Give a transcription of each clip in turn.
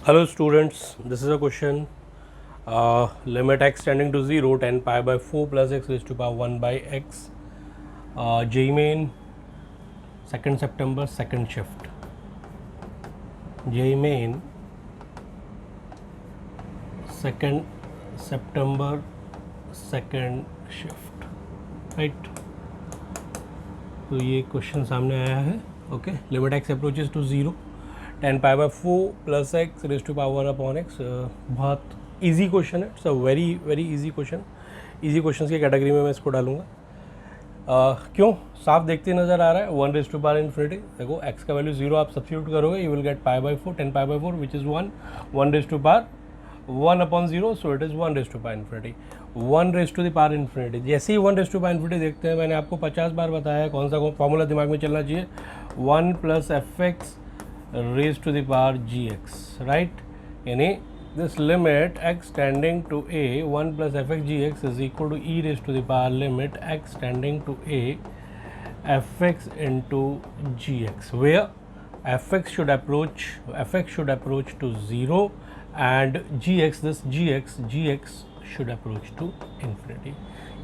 Hello students, this is a question. Limit x tending to 0, 10 pi by 4 plus x raised to power 1 by x. JEE Main, 2nd September, second shift. JEE Main, 2nd September, second shift. Right? तो ये question सामने आया है. Okay, limit x approaches to 0, 10 pi by 4 plus x raise to power 1 upon x. बहुत easy question है. It's a very very easy question. Easy question की category में मैं इसको डालूंगा. क्यों? साफ देखते नज़र आ रहा है. 1 रेज टू पावर इन्फिनिटी. देखो x का वैल्यू 0 आप सब्स्टिट्यूट करोगे, you will get pi by 4, 10 pi by 4 which is 1. 1 raise to power 1 upon 0, so it is 1 raise to power infinity. 1 raise to the power infinity. जैसे ही 1 raise to power infinity देखते हैं, मैंने आपको 50 बार बताया है कौन सा फॉर्मूला दिमाग में चलना चाहिए. 1 plus F x raise to the power ji X. Right? यानी this limit x tending to a 1 plus F X G x is equal to E raise to the power limit x tending to a F x into ji X, where F X should approach to 0 and gx, this gx should approach to infinity.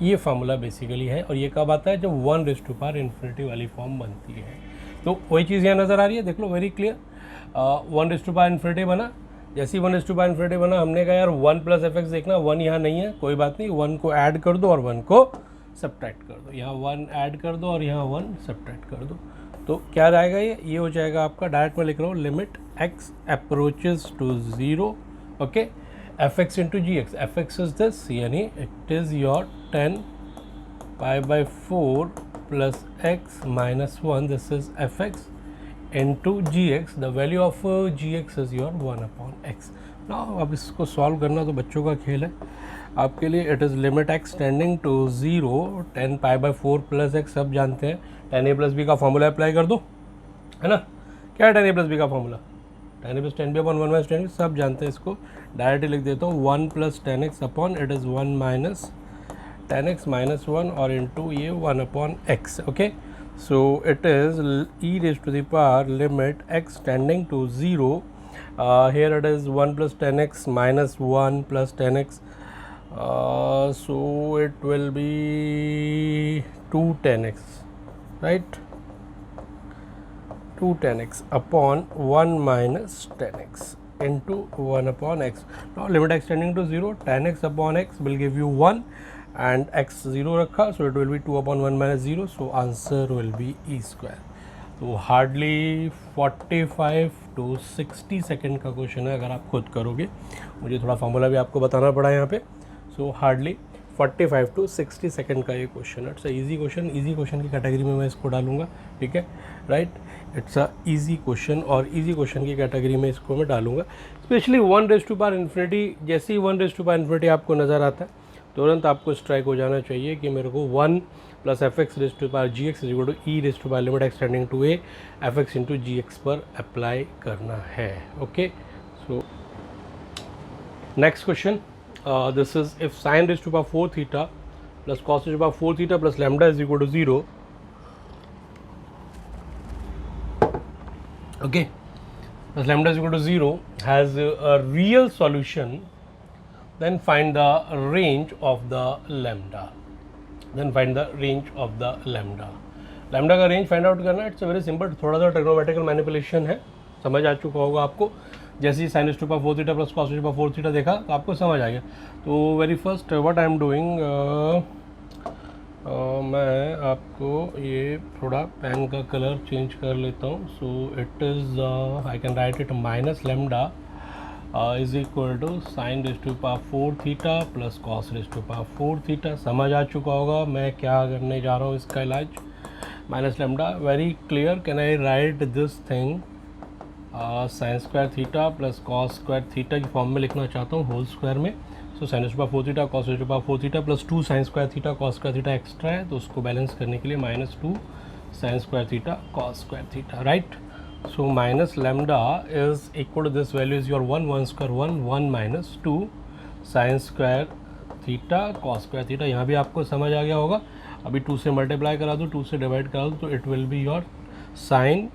ये formula basically है. और ये कब आता है? जब 1 raise to power infinity वाली form बनती है. तो वही चीज़ यहाँ नज़र आ रही है. देख लो, very clear. 1 raise to power infinity बना. जैसे ही 1 रेज टू पावर इन्फिनिटी बना, हमने कहा यार 1 प्लस एफ एक्स देखना. 1 यहाँ नहीं है, कोई बात नहीं. 1 को ऐड कर दो और 1 को सब्ट्रैक्ट कर दो. यहाँ 1 ऐड कर दो और यहाँ 1 सब्ट्रैक्ट कर दो. तो क्या रहेगा? ये हो जाएगा आपका, डायरेक्ट में लिख रहा हूँ, limit x approaches to 0, okay, F x into ji X. F x is this, यानी it is your 10 pi by 4 plus X minus 1. This is F x into ji X. The value of G x is your 1 upon X. ना अब इसको solve करना तो बच्चों का खेल है आपके लिए. It is limit x tending to 0, 10 pi by 4 plus x. सब जानते हैं, 10a प्लस बी का फॉर्मूला अप्लाई कर दो, है ना. क्या है 10a प्लस बी का formula? 10a plus 10b upon 1 minus 10, सब जानते हैं. इसको डायरेक्टली लिख देता हूँ, 1 plus 10x upon it is 1 minus 10x minus 1 और इंटू ये 1 upon x. Okay, so it is e raise to the power limit x tending to 0. Here it is 1 plus 10x minus 1 plus 10x. So it will be 2 10x, right? 2 10x upon 1 minus 10x into 1 upon x. Now limit x tending to 0, 10x upon x will give you 1 and x 0 रखा, so it will be 2 upon 1 minus 0, so answer will be e square. तो hardly 45 to 60 second का question है अगर आप खुद करोगे. मुझे थोड़ा फार्मूला भी आपको बताना पड़ा यहाँ पे. सो हार्डली 45 टू 60 सेकेंड का ये क्वेश्चन है. It's a easy question. Easy question की कैटेगरी में मैं इसको डालूंगा. ठीक है, right. It's a easy question और इजी क्वेश्चन की कैटेगरी में इसको मैं डालूंगा. Specially 1 raise to power infinity. जैसे ही 1 रेज टू पावर इन्फिनिटी आपको नज़र आता है, तुरंत आपको स्ट्राइक हो जाना चाहिए कि मेरे को 1 plus F x raise to power ji x is equal to E raise to power limit x tending to a f x into ji x पर अप्लाई करना है. Okay, so next question. This is if sine raise to power 4 theta plus cos raise to power 4 theta plus lambda is equal to 0. Okay, plus lambda is equal to 0 has a real solution, then find the range of the lambda. Lambda का range find out करना. It's very simple. थोड़ा सा trigonometrical manipulation है, समझ आ चुका होगा आपको. जैसे ही sine raise to power 4 theta plus cos raise to power 4 theta देखा तो आपको समझ आ गया. तो very first what I am doing, मैं आपको ये थोड़ा पेन का कलर चेंज कर लेता हूँ. So it is I can write it minus lambda is equal to sine raise to power 4 theta plus cos raise to power 4 theta. समझ आ चुका होगा मैं क्या करने जा रहा हूँ इसका इलाज. Minus lambda, very clear. Can I write this thing sine square theta plus cos square theta की फॉर्म में लिखना चाहता हूँ, होल स्क्वायर में. So sine raise to power 4 theta cos raise to power 4 theta plus 2 sine square theta cos square theta extra है, तो उसको balance करने के लिए minus 2 sine square theta cos square theta. Right? So minus lambda is equal to this value is your 1 square 1 minus 2 sin square theta cos square theta. यहाँ भी आपको समझ आ गया होगा. अभी 2 से मल्टीप्लाई करा दो, 2 से डिवाइड करा दो, तो it will be your sine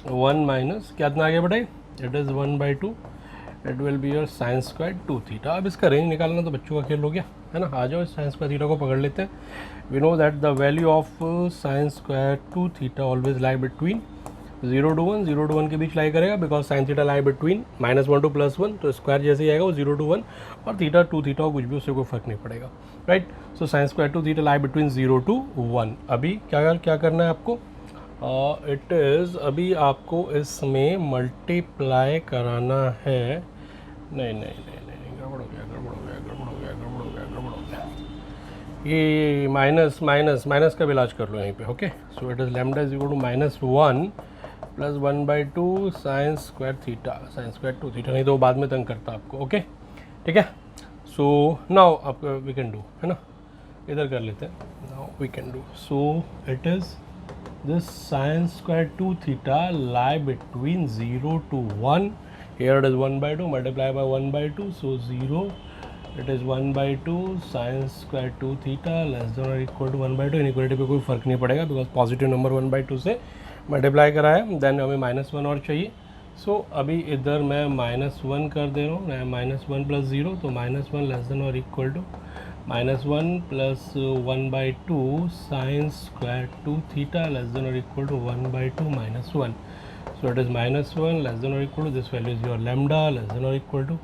1 minus क्या इतना आ गया बेटा, it is 1/2, it will be your sine square 2 theta. अब इसका रेंज निकालना तो बच्चों का खेल हो गया है ना। आ जाओ इस साइन स्क्वायर थीटा को पकड़ लेते हैं। We know that the value of sine square 2 theta always lie between 0 to 1, 0 to 1 के बीच लाई करेगा, because sine theta lie between -1 to +1, तो स्क्वायर जैसे ही आएगा वो 0 to 1, और थीटा 2 थीटा हो कुछ भी, उससे कोई फर्क नहीं पड़ेगा, right. So sine square 2 theta lie between 0 to 1। अभी क्या करना है आपको, इट इज़ अभी आपको इसमें मल्टीप्लाई कराना है। नहीं, गड़बड़ हो गया। ये माइनस का भी इलाज कर लो यहीं पे, okay. So it is lambda is equal to -1 + 1/2 sine square theta, sine square 2 theta, नहीं तो वो बाद में तंग करता आपको, ओके, ठीक है। सो नाउ आप वी कैन डू, है ना, इधर कर लेते हैं। Now we can do, so it is this sin square 2 theta lie between 0 to 1. Here it is 1/2 multiplied by 1/2, so 0, it is 1/2 sin square 2 theta less than or equal to 1/2। Inequality पे कोई फर्क नहीं पड़ेगा, because positive number 1/2 से multiply करा है। Then हमें -1 और चाहिए, सो अभी इधर मैं -1 कर दे रहा हूँ, -1 + 0, तो -1 लेस देन और equal to -1 + 1/2 sine square 2 theta less than और equal to 1/2 -1। So it is -1 less than or equal to, this value is your lambda less than or equal to,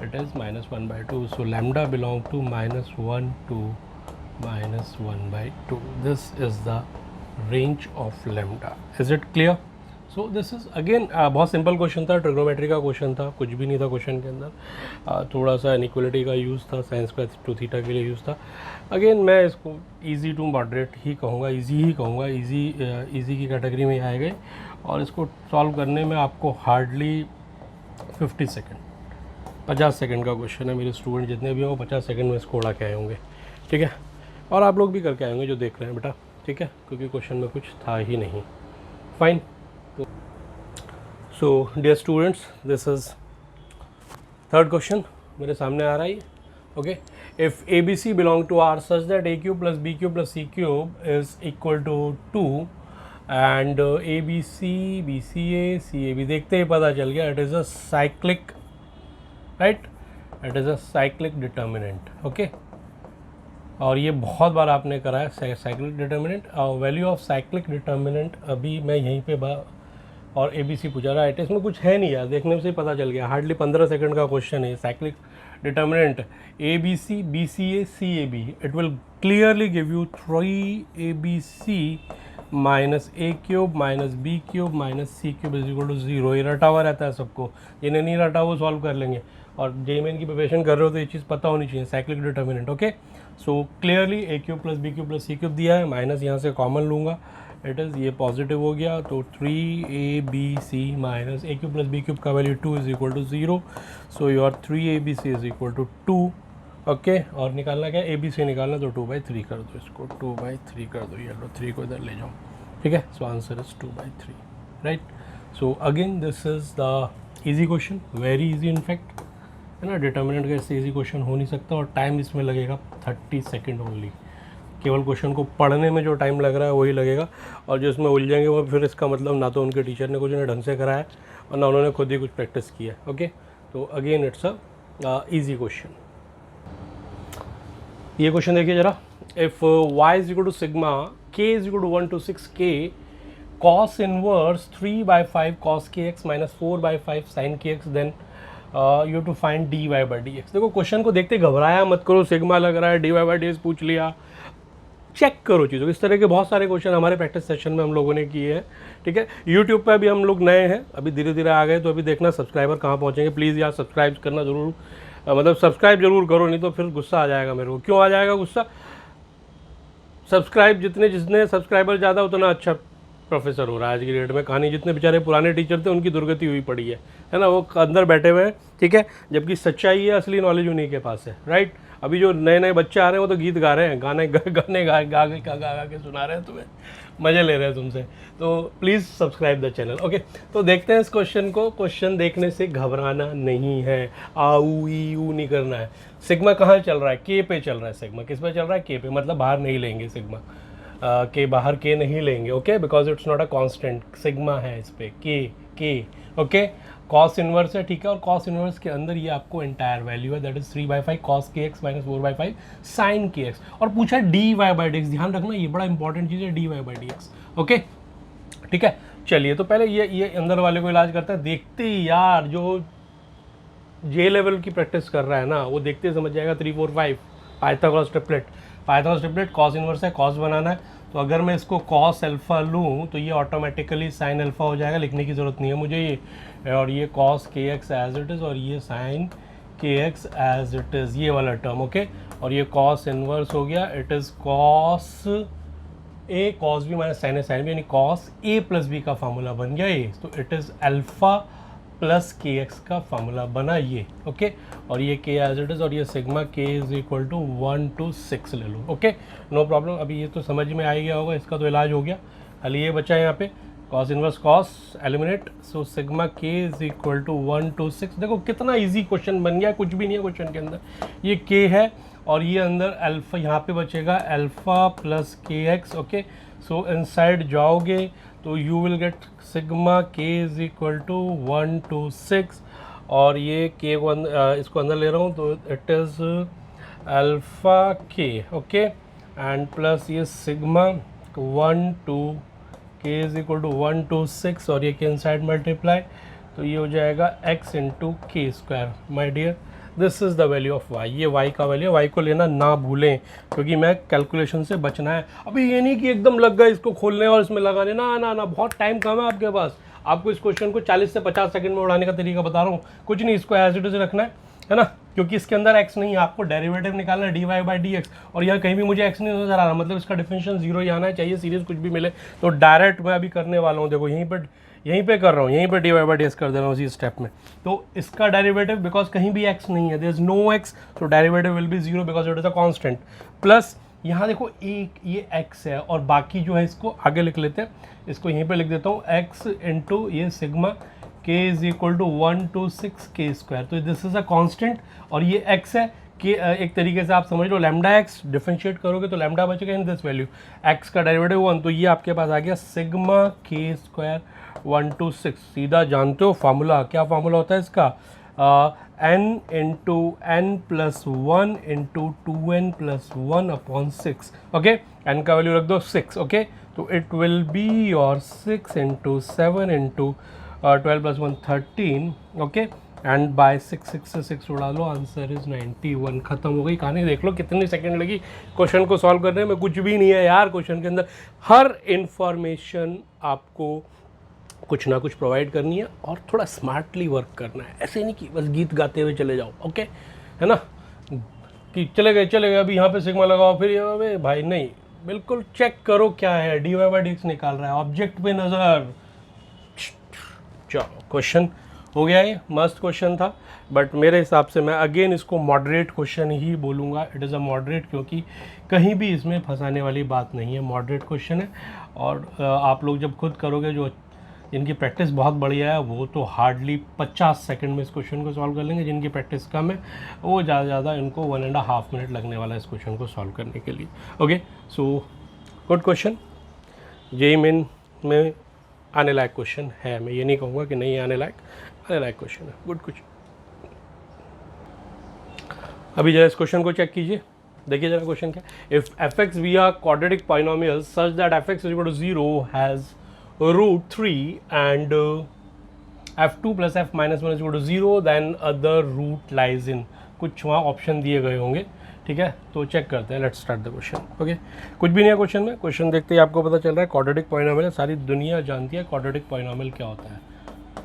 it is -1/2. So lambda belong to -1 to -1/2. This is the range of lambda. Is it clear? So this is again बहुत simple question था, trigonometry का question था, कुछ भी नहीं था question के अंदर, थोड़ा सा इनइक्वालिटी का यूज़ था, साइन स्क्वायर 2 थीटा के लिए यूज़ था। अगेन मैं इसको इजी टू मॉडरेट ही कहूँगा, इजी की कैटेगरी में आएगा, और इसको सॉल्व करने में आपको हार्डली 50 सेकेंड, 50 सेकेंड का क्वेश्चन है। मेरे स्टूडेंट जितने भी हों 50 सेकेंड में इसको उड़ा के आए होंगे, ठीक है, और आप लोग भी करके आए होंगे जो देख रहे हैं बेटा, ठीक है, क्योंकि क्वेश्चन में कुछ था ही नहीं। Fine. So dear students, this is third question मेरे सामने आ रहा है, okay. If a b c belong to R such that a³ + b³ + c³ is equal to 2 and a b c b c a c a b, देखते ही पता चल गया it is a cyclic, right, it is a cyclic determinant, okay. और ये बहुत बार आपने करा है cyclic determinant, value of cyclic determinant अभी मैं यहीं पे और ए बी सी पूछा रहा है, इसमें कुछ है नहीं यार, देखने से ही पता चल गया, हार्डली 15 सेकंड का क्वेश्चन है। Cyclic determinant a b c b c a c a b, it will clearly give you 3abc minus a³ minus b³ minus c³ is equal to 0। ये रटा हुआ रहता है सबको, जिन्हें नहीं रटा वो सॉल्व कर लेंगे, और जेईमेन की प्रिपरेशन कर रहे हो तो ये चीज़ पता होनी चाहिए, cyclic determinant, okay. So clearly a³ + b³ + c³ दिया है, माइनस यहाँ से कॉमन लूँगा, इट इज़ ये पॉजिटिव हो गया, तो 3abc माइनस a³ + b³ का value 2 is equal to 0। So your 3abc is equal to 2, okay. और निकालना क्या है, abc निकालना, तो 2/3 कर दो इसको, 2/3 कर दो, ये लो 3 को इधर ले जाओ, ठीक है। So answer is 2/3, right. So again this is the easy question, very easy in fact, है ना। डिटर्मिनेंट का इससे इजी क्वेश्चन हो नहीं सकता, और टाइम इसमें लगेगा 30 सेकेंड ओनली। केवल क्वेश्चन को पढ़ने में जो टाइम लग रहा है वही लगेगा, और जो इसमें उलझेंगे वो फिर इसका मतलब ना तो उनके टीचर ने कुछ उन्हें ढंग से कराया और ना उन्होंने खुद ही कुछ प्रैक्टिस किया, ओके। तो again it's a easy question. ये क्वेश्चन देखिए ज़रा, if y is equal to sigma k is equal to 1 to 6k cos inverse 3/5 cos kx minus 4/5 sin kx, then you have to find dy/dx। देखो question को देखते घबराया मत करो, sigma लग रहा है, dy/dx पूछ लिया, चेक करो चीज़ों। इस तरह के बहुत सारे क्वेश्चन हमारे प्रैक्टिस सेशन में हम लोगों ने किए हैं, ठीक है। यूट्यूब पे अभी हम लोग नए हैं, अभी धीरे धीरे आ गए, तो अभी देखना सब्सक्राइबर कहाँ पहुँचेंगे। प्लीज़ यार सब्सक्राइब करना ज़रूर, मतलब सब्सक्राइब जरूर करो, नहीं तो फिर गुस्सा आ जाएगा मेरे को। क्यों आ जाएगा गुस्सा, सब्सक्राइब जितने सब्सक्राइबर ज़्यादा उतना अच्छा प्रोफेसर हो रहा है आज की डेट में। कहानी जितने बेचारे पुराने टीचर थे उनकी दुर्गति हुई पड़ी है ना, वो अंदर बैठे हुए हैं, ठीक है। जबकि सच्चाई है, असली नॉलेज उन्हीं के पास है, राइट। अभी जो नए नए बच्चे आ रहे हैं वो तो गीत गा रहे हैं, गाने गा के सुना रहे हैं तुम्हें, मज़े ले रहे हैं तुमसे। तो please subscribe the channel, okay. तो देखते हैं इस क्वेश्चन को। क्वेश्चन देखने से घबराना नहीं है, आऊ ई यू नहीं करना है। सिग्मा कहाँ चल रहा है, के पे चल रहा है सिग्मा। किस पे चल रहा है, के पे, मतलब बाहर नहीं लेंगे सिग्मा, के बाहर के नहीं लेंगे, okay, because it's not a constant. Sigma है इस पे, के के, ओके। कॉस इनवर्स है, ठीक है, और कॉस इनवर्स के अंदर ये आपको एंटायर वैल्यू है, that is 3/5 cos k x minus 4/5 sine k x, और पूछा d y by d x, ध्यान रखना ये बड़ा इंपॉर्टेंट चीज़ है, d y by d x, okay, ठीक है। चलिए तो पहले ये अंदर वाले को इलाज करता है, देखते ही यार जो जे लेवल की प्रैक्टिस कर रहा है ना वो देखते ही समझ जाएगा 3 4 5 पाइथागोरस ट्रिपलेट कॉस इनवर्स है, कॉस बनाना है, तो अगर मैं इसको कॉस अल्फा लूँ तो ये ऑटोमेटिकली साइन अल्फा हो जाएगा, लिखने की ज़रूरत नहीं है मुझे ये, और ये cos k x as it is और ये sign k x as it is, ये वाला टर्म, ओके। और ये कॉस इनवर्स हो गया, it is cos a, cos b minus sine a sine b, यानी कॉस ए प्लस बी का फार्मूला बन गया ये, तो it is alpha plus k x का फार्मूला बना ये, ओके। और ये के एज इट इज़, और ये सिग्मा के इज इक्वल टू 1 to 6 ले लो, ओके, नो प्रॉब्लम। अभी ये तो समझ में आ गया होगा, इसका तो इलाज हो गया। खाली ये बचा है यहाँ पे cos inverse cos eliminate, so sigma के इज इक्वल टू 1 to 6। देखो कितना ईजी क्वेश्चन बन गया, कुछ भी नहीं है क्वेश्चन के अंदर, ये के है और ये अंदर अल्फा, यहाँ पे बचेगा alpha plus k x, okay. सो इनसाइड जाओगे तो यू विल गेट सिग्मा के इज इक्वल टू 1 to 6, और ये के को इसको अंदर ले रहा हूँ तो इट इज़ अल्फा के, ओके, एंड प्लस ये सिग्मा 1 to के इज इक्वल टू 1 to 6, और ये के इनसाइड मल्टीप्लाई, तो ये हो जाएगा x into k square. My dear this is the value of y, ये y का वैल्यू है, y को लेना ना भूलें क्योंकि मैं कैलकुलेशन से बचना है। अभी ये नहीं कि एकदम लग गए इसको खोलने और इसमें लगाने, ना ना ना, बहुत टाइम कम है आपके पास। आपको इस क्वेश्चन को 40 से 50 सेकंड में उड़ाने का तरीका बता रहा हूँ, कुछ नहीं, इसको एज इट इज रखना है ना, क्योंकि इसके अंदर x नहीं है, आपको डेरिवेटिव निकालना है d y by d x, और यहाँ कहीं भी मुझे x नहीं नजर आ रहा, मतलब इसका डिफरेंशियल जीरो ही आना है, चाहिए सीरीज कुछ भी मिले। तो डायरेक्ट मैं अभी करने वाला हूँ, देखो यहीं पे कर रहा हूँ, यहीं पे d y by d x कर दे रहा हूँ इसी स्टेप में। तो इसका डेरिवेटिव, बिकॉज कहीं भी x नहीं है, देयर इज नो x, तो derivative will be zero because it is a constant. Plus यहाँ देखो एक ये x है और बाकी जो है इसको आगे लिख लेते हैं, इसको यहीं पे लिख देता हूँ x इंटू ये sigma k is equal to 1 to 6 के स्क्वायर, तो दिस इज अ कांस्टेंट और ये x है कि एक तरीके से आप समझ लो लैम्डा x डिफरेंशिएट करोगे तो लैम्डा बचेगा इन दिस वैल्यू, x का डेरिवेटिव 1, तो ये आपके पास आ गया सिग्मा k स्क्वायर 1 to 6। सीधा जानते हो फार्मूला, क्या फार्मूला होता है इसका, n into n plus 1 into 2n plus 1 upon 6, okay, n का वैल्यू रख दो 6, ओके, तो it will be your 6 into 7 into 12 plus 1 13, okay, and by 6 से 6 उड़ा लो, आंसर इज 91। खत्म हो गई कहानी। देख लो कितनी सेकंड लगी क्वेश्चन को सॉल्व करने में, कुछ भी नहीं है यार क्वेश्चन के अंदर, हर इंफॉर्मेशन आपको कुछ ना कुछ प्रोवाइड करनी है और थोड़ा स्मार्टली वर्क करना है, ऐसे नहीं कि बस गीत गाते हुए चले जाओ, ओके, है ना, कि चले गए अभी यहाँ पे सिग्मा लगाओ फिर ये भाई, नहीं, बिल्कुल चेक करो क्या है, d y by d x निकाल रहा है, ऑब्जेक्ट पे नज़र। चलो क्वेश्चन हो गया, ये मस्त क्वेश्चन था, बट मेरे हिसाब से मैं अगेन इसको मॉडरेट क्वेश्चन ही बोलूँगा। इट इज़ अ मॉडरेट, क्योंकि कहीं भी इसमें फंसाने वाली बात नहीं है, मॉडरेट क्वेश्चन है। और आप लोग जब खुद करोगे, जो जिनकी प्रैक्टिस बहुत बढ़िया है वो तो हार्डली 50 सेकंड में इस क्वेश्चन को सॉल्व कर लेंगे, जिनकी प्रैक्टिस कम है वो ज़्यादा से ज़्यादा इनको 1.5 मिनट लगने वाला है इस क्वेश्चन को सॉल्व करने के लिए, okay. So good question, JEE main में आने लायक क्वेश्चन है, मैं ये नहीं कहूँगा कि नहीं आने लायक क्वेश्चन है, गुड क्वेश्चन। अभी जरा इस क्वेश्चन को चेक कीजिए, देखिए जरा क्वेश्चन क्या, if f x be are quadratic polynomial such that f x is equal to 0 has √3 and f2 plus f minus 1 is equal to 0, then other root lies in, कुछ वहाँ option दिए गए होंगे, ठीक है, तो चेक करते हैं, let's start the question, okay. कुछ भी नहीं है क्वेश्चन में, क्वेश्चन देखते ही आपको पता चल रहा है क्वाड्रेटिक पॉलिनोमियल है, सारी दुनिया जानती है क्वाड्रेटिक पॉलिनोमियल क्या होता है,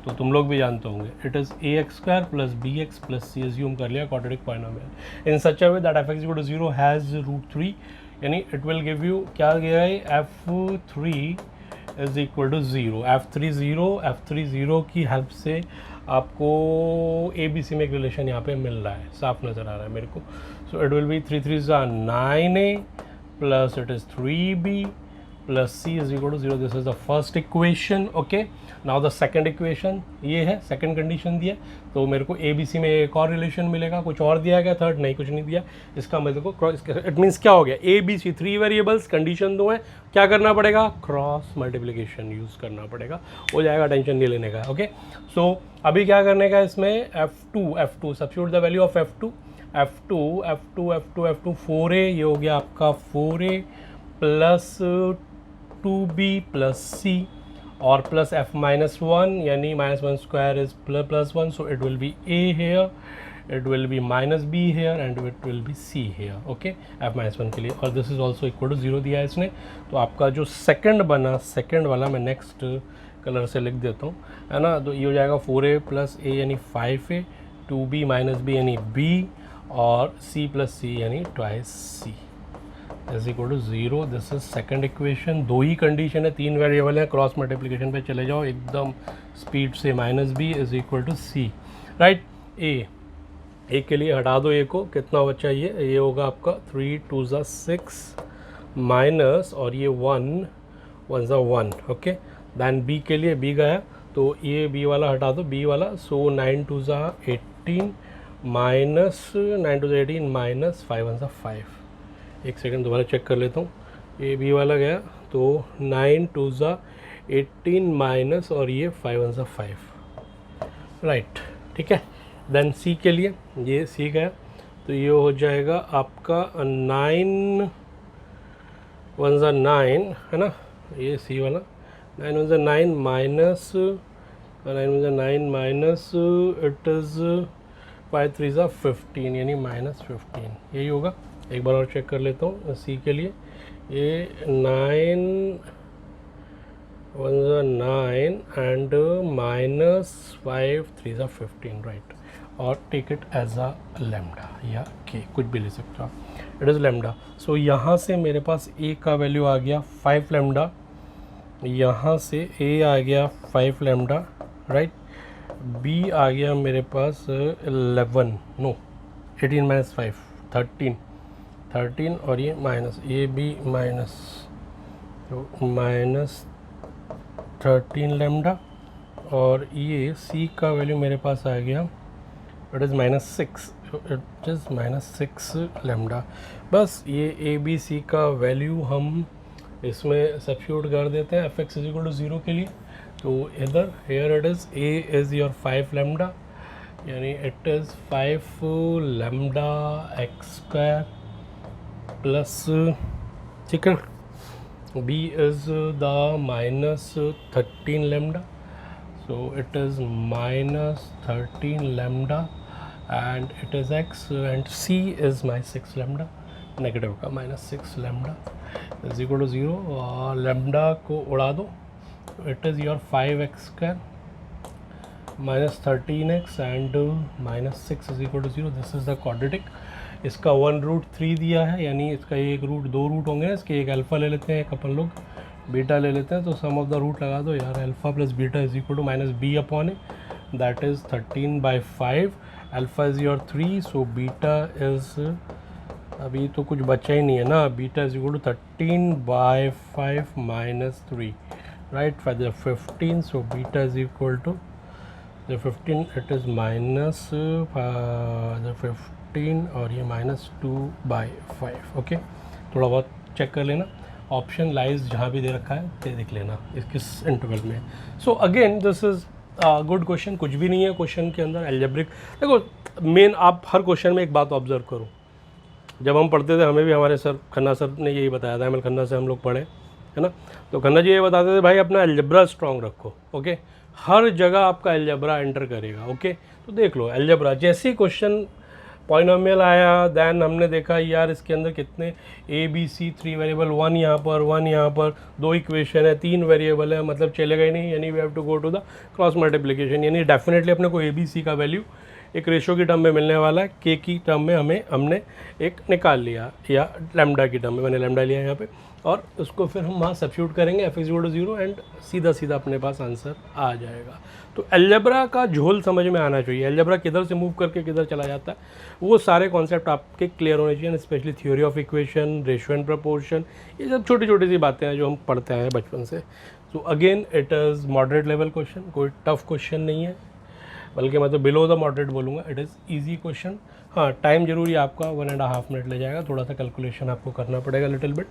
तो तुम लोग भी जानते होंगे, it is ax² plus bx plus c, assume कर लिया quadratic polynomial in such a way that f(x) equal to 0 has √3, यानी इट विल गिव यू क्या गया है, f3 is equal to 0, f3 0 की हेल्प से आपको ABC में एक रिलेशन यहाँ पे मिल रहा है, साफ नज़र आ रहा है मेरे को। So it will be 3 3 9a plus it is 3b plus c is equal to 0. This is the first equation. Okay, now the second equation ये है, सेकंड कंडीशन दिया, तो मेरे को ए बी सी में एक और रिलेशन मिलेगा. कुछ और दिया गया, थर्ड नहीं, कुछ नहीं दिया. इसका मेरे को क्रॉस, इट मीन्स क्या हो गया, a b c 3 variables, condition 2 है, क्या करना पड़ेगा, क्रॉस मल्टीप्लिकेशन यूज़ करना पड़ेगा, हो जाएगा, टेंशन नहीं लेने का. ओके, सो अभी क्या करने का इसमें, F2 substitute the value of F2 4a, ये हो गया आपका 4a plus 2b plus c और प्लस f माइनस 1, यानी minus 1 square is plus 1, so it will be a here, it will be minus b here and it will be c here. Okay, f minus 1 के लिए, और this is also equal to 0 दिया है इसने. तो आपका जो सेकंड बना, सेकंड वाला मैं नेक्स्ट कलर से लिख देता हूँ, है ना. तो ये हो जाएगा 4a प्लस a यानी 5a, 2b माइनस b यानी b, और c प्लस c यानी twice c is equal to 0. This is second equation. दो ही कंडीशन है, 3 वेरिएबल है, क्रॉस मल्टीप्लिकेशन पे चले जाओ एकदम स्पीड से. Minus b is equal to c, right. A के लिए हटा दो, ए को, कितना बचा ये होगा आपका 3 2 6 माइनस, और ये 1 1 1. ओके, दैन बी के लिए, बी गया तो ये बी वाला हटा दो, बी वाला, सो 9 2 18 माइनस 9 2 18 माइनस 5 1 5. एक सेकंड दोबारा चेक कर लेता हूँ. ये बी वाला गया तो 9 2 18 माइनस, और ये 5 1 5, राइट. ठीक है, देन सी के लिए, ये सी गया तो ये हो जाएगा आपका 9 1 9, है ना, ये सी वाला 9 1 9 माइनस 9 9 माइनस, इट इज़ 5 3 15, यानी माइनस 15, यही होगा. एक बार और चेक कर लेता हूँ सी के लिए. ये 9 1 9 एंड माइनस 5 3 15, राइट. और take it as a lambda या के, कुछ भी ले सकते हो आप, इट इज़ लैम्डा. सो यहाँ से मेरे पास ए का वैल्यू आ गया 5 लैम्डा, यहाँ से ए आ गया 5 लैम्डा, राइट. बी आ गया मेरे पास 11, नो 18 माइनस 5 13, और ये माइनस, ये भी माइनस, तो माइनस 13 लैम्डा, और ये सी का वैल्यू मेरे पास आ गया, it is minus 6, it is minus 6 lambda. बस ये ए बी सी का वैल्यू हम इसमें सब्स्टिट्यूट कर देते हैं F x is equal to 0 के लिए. तो इधर here it is A is your 5 lambda, यानी it is 5 lambda X square plus, ठीक है, B is the minus 13 lambda, so it is minus 13 lambda and it is x, and c is my 6 lambda, negative का minus 6 lambda is equal to 0, और lambda को उड़ा दो, it is your 5x square minus 13x and minus 6 is equal to 0. This is the quadratic. इसका 1√3 दिया है, यानी इसका एक रूट, दो रूट होंगे ना इसके, एक अल्फ़ा ले लेते हैं, एक अपन लोग बीटा ले लेते हैं, तो सम ऑफ द रूट लगा दो यार. Alpha plus beta is equal to minus b upon a, that is 13/5. Alpha is your 3, so beta is, अभी तो कुछ बचा ही नहीं है ना, beta is equal to 13/5 minus 3, right. For the 15, so beta is equal to the 15, it is minus the 15, और ये माइनस 2/5. ओके, थोड़ा बहुत चेक कर लेना, ऑप्शन लाइज जहाँ भी दे रखा है ये देख लेना किस इंटरवल में. So again this is good question. कुछ भी नहीं है क्वेश्चन के अंदर एल्जेब्रिक. देखो मेन आप हर क्वेश्चन में एक बात ऑब्जर्व करो, जब हम पढ़ते थे हमें भी हमारे सर खन्ना सर ने यही बताया था, एमएल खन्ना से हम लोग पढ़े, है ना. तो खन्ना जी ये बताते थे भाई अपना एल्जेब्रा स्ट्रॉन्ग रखो. ओके, हर जगह आपका एल्जेब्रा एंटर करेगा. ओके, तो देख लो एल्जेब्रा, जैसे ही क्वेश्चन पॉलिनोमियल आया, दैन हमने देखा यार इसके अंदर कितने ए बी सी 3 वेरिएबल, 1 यहाँ पर 1 यहाँ पर, 2 इक्वेशन है, 3 वेरिएबल है, मतलब चलेगा ही नहीं, यानी we have to go to the cross multiplication. यानी डेफिनेटली अपने को ए बी सी का वैल्यू एक रेशो की टर्म में मिलने वाला है, के की टर्म में हमने एक निकाल लिया, या लैम्डा की टर्म में मैंने लैम्डा लिया यहाँ पे. और उसको फिर हम वहाँ सब्स्टिट्यूट करेंगे f = 0 एंड सीधा सीधा अपने पास आंसर आ जाएगा। तो अलजेब्रा का झोल समझ में आना चाहिए, अलजेब्रा किधर से मूव करके किधर चला जाता है, वो सारे कॉन्सेप्ट आपके क्लियर होने चाहिए, specially theory of equation, ratio and proportion, ये सब छोटी छोटी सी बातें हैं जो हम पढ़ते हैं बचपन से। So again it is moderate level question, कोई टफ क्वेश्चन नहीं है, बल्कि मैं तो बिलो द मॉडरेट बोलूँगा। It is easy question. हाँ, टाइम जरूरी आपका 1.5 मिनट ले जाएगा, थोड़ा सा कैलकुलेशन आपको करना पड़ेगा लिटिल बिट,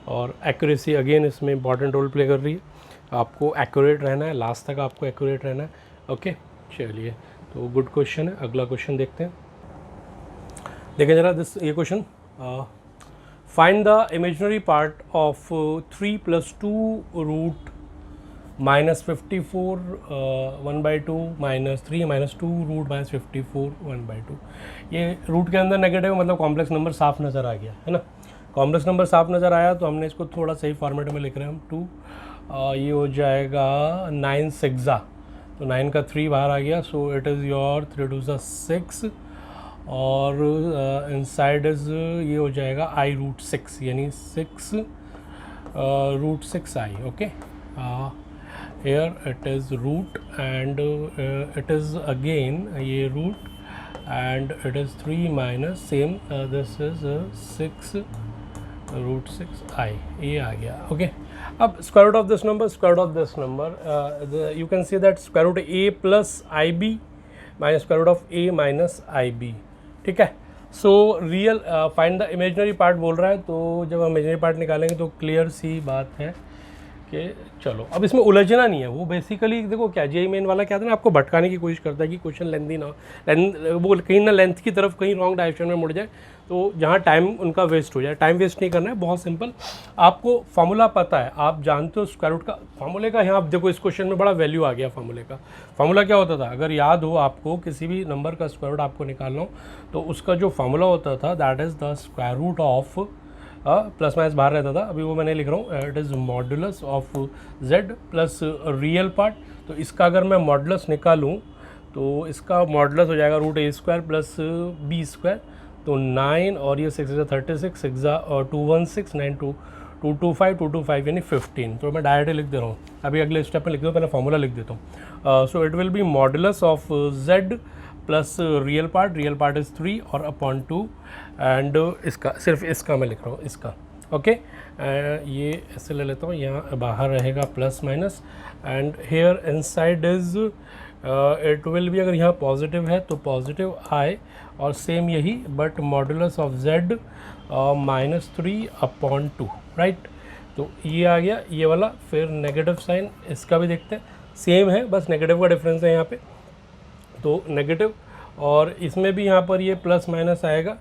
और एक्यूरेसी अगेन इसमें इंपॉर्टेंट रोल प्ले कर रही है। आपको एक्यूरेट रहना है, लास्ट तक आपको एक्यूरेट रहना है। ओके, चलिए, तो गुड क्वेश्चन है। अगला क्वेश्चन देखते हैं। देखें जरा ये question, find the imaginary part of 3 + 2 root -54 1/2 -3 -2 root -54 1/2। ये रूट के अंदर नेगेटिव मतलब कॉम्प्लेक्स नंबर साफ नज़र आ गया है ना। कॉम्प्लेक्स नंबर साफ नज़र आया तो हमने इसको थोड़ा सही फॉर्मेट में लिख रहे हैं हम। 2 ये हो जाएगा 9 6 तो 9 का 3 बाहर आ गया, सो इट इज़ योर 3 2 6 और इनसाइड इज़ ये हो जाएगा i√6 यानी 6 √6i। Okay, here it is root and it is again ये root and it is 3 minus same this is 6 √6i, ये आ गया। ओके, अब square root of this number you can say that square root a plus ib minus square root of a minus ib। ठीक है, so real find the imaginary part बोल रहा है, तो जब हम इमेजिनरी पार्ट निकालेंगे तो क्लियर सी बात है कि चलो अब इसमें उलझना नहीं है। वो बेसिकली देखो क्या जेईई मेन वाला क्या था ना, आपको भटकाने की कोशिश करता है कि क्वेश्चन लेंथी ना वो कहीं ना लेंथ की तरफ कहीं रॉन्ग डायरेक्शन में मुड़ जाए, तो जहाँ टाइम उनका वेस्ट हो जाए। टाइम वेस्ट नहीं करना है, बहुत सिंपल। आपको फार्मूला पता है, आप जानते हो स्क्वायर रूट का फार्मूले का। यहाँ देखो इस क्वेश्चन में बड़ा वैल्यू आ गया फार्मूले का। फार्मूला क्या होता था, अगर याद हो आपको, किसी भी नंबर का स्क्वायर रूट आपको निकालना हो तो उसका जो फार्मूला होता था that is the square root of plus minus बाहर रहता था, अभी वो मैंने लिख रहा हूँ, it is modulus of z plus real part. तो इसका अगर मैं मॉडुलस निकालूँ तो इसका मॉडुलस हो जाएगा √a² प्लस b²। तो 9 और ये 6 36 6 और 216 9 225 225 यानी 15। तो मैं डायरेक्टली लिख दे रहा हूँ, अभी अगले स्टेप में लिख दो, पहले फॉर्मूला लिख देता हूँ। So it will be modulus of z plus real part is 3 और अपॉन 2 एंड इसका सिर्फ इसका मैं लिख रहा हूँ इसका। ओके, ये ऐसे ले लेता हूँ, यहाँ बाहर रहेगा plus minus and here inside is it will be, अगर यहाँ पॉजिटिव है तो पॉजिटिव i और सेम यही but modulus of z -3 upon 2, right. तो ये आ गया ये वाला। फिर नेगेटिव साइन इसका भी देखते हैं, सेम है बस नेगेटिव का डिफरेंस है यहाँ पे, तो नेगेटिव। और इसमें भी यहाँ पर ये प्लस माइनस आएगा।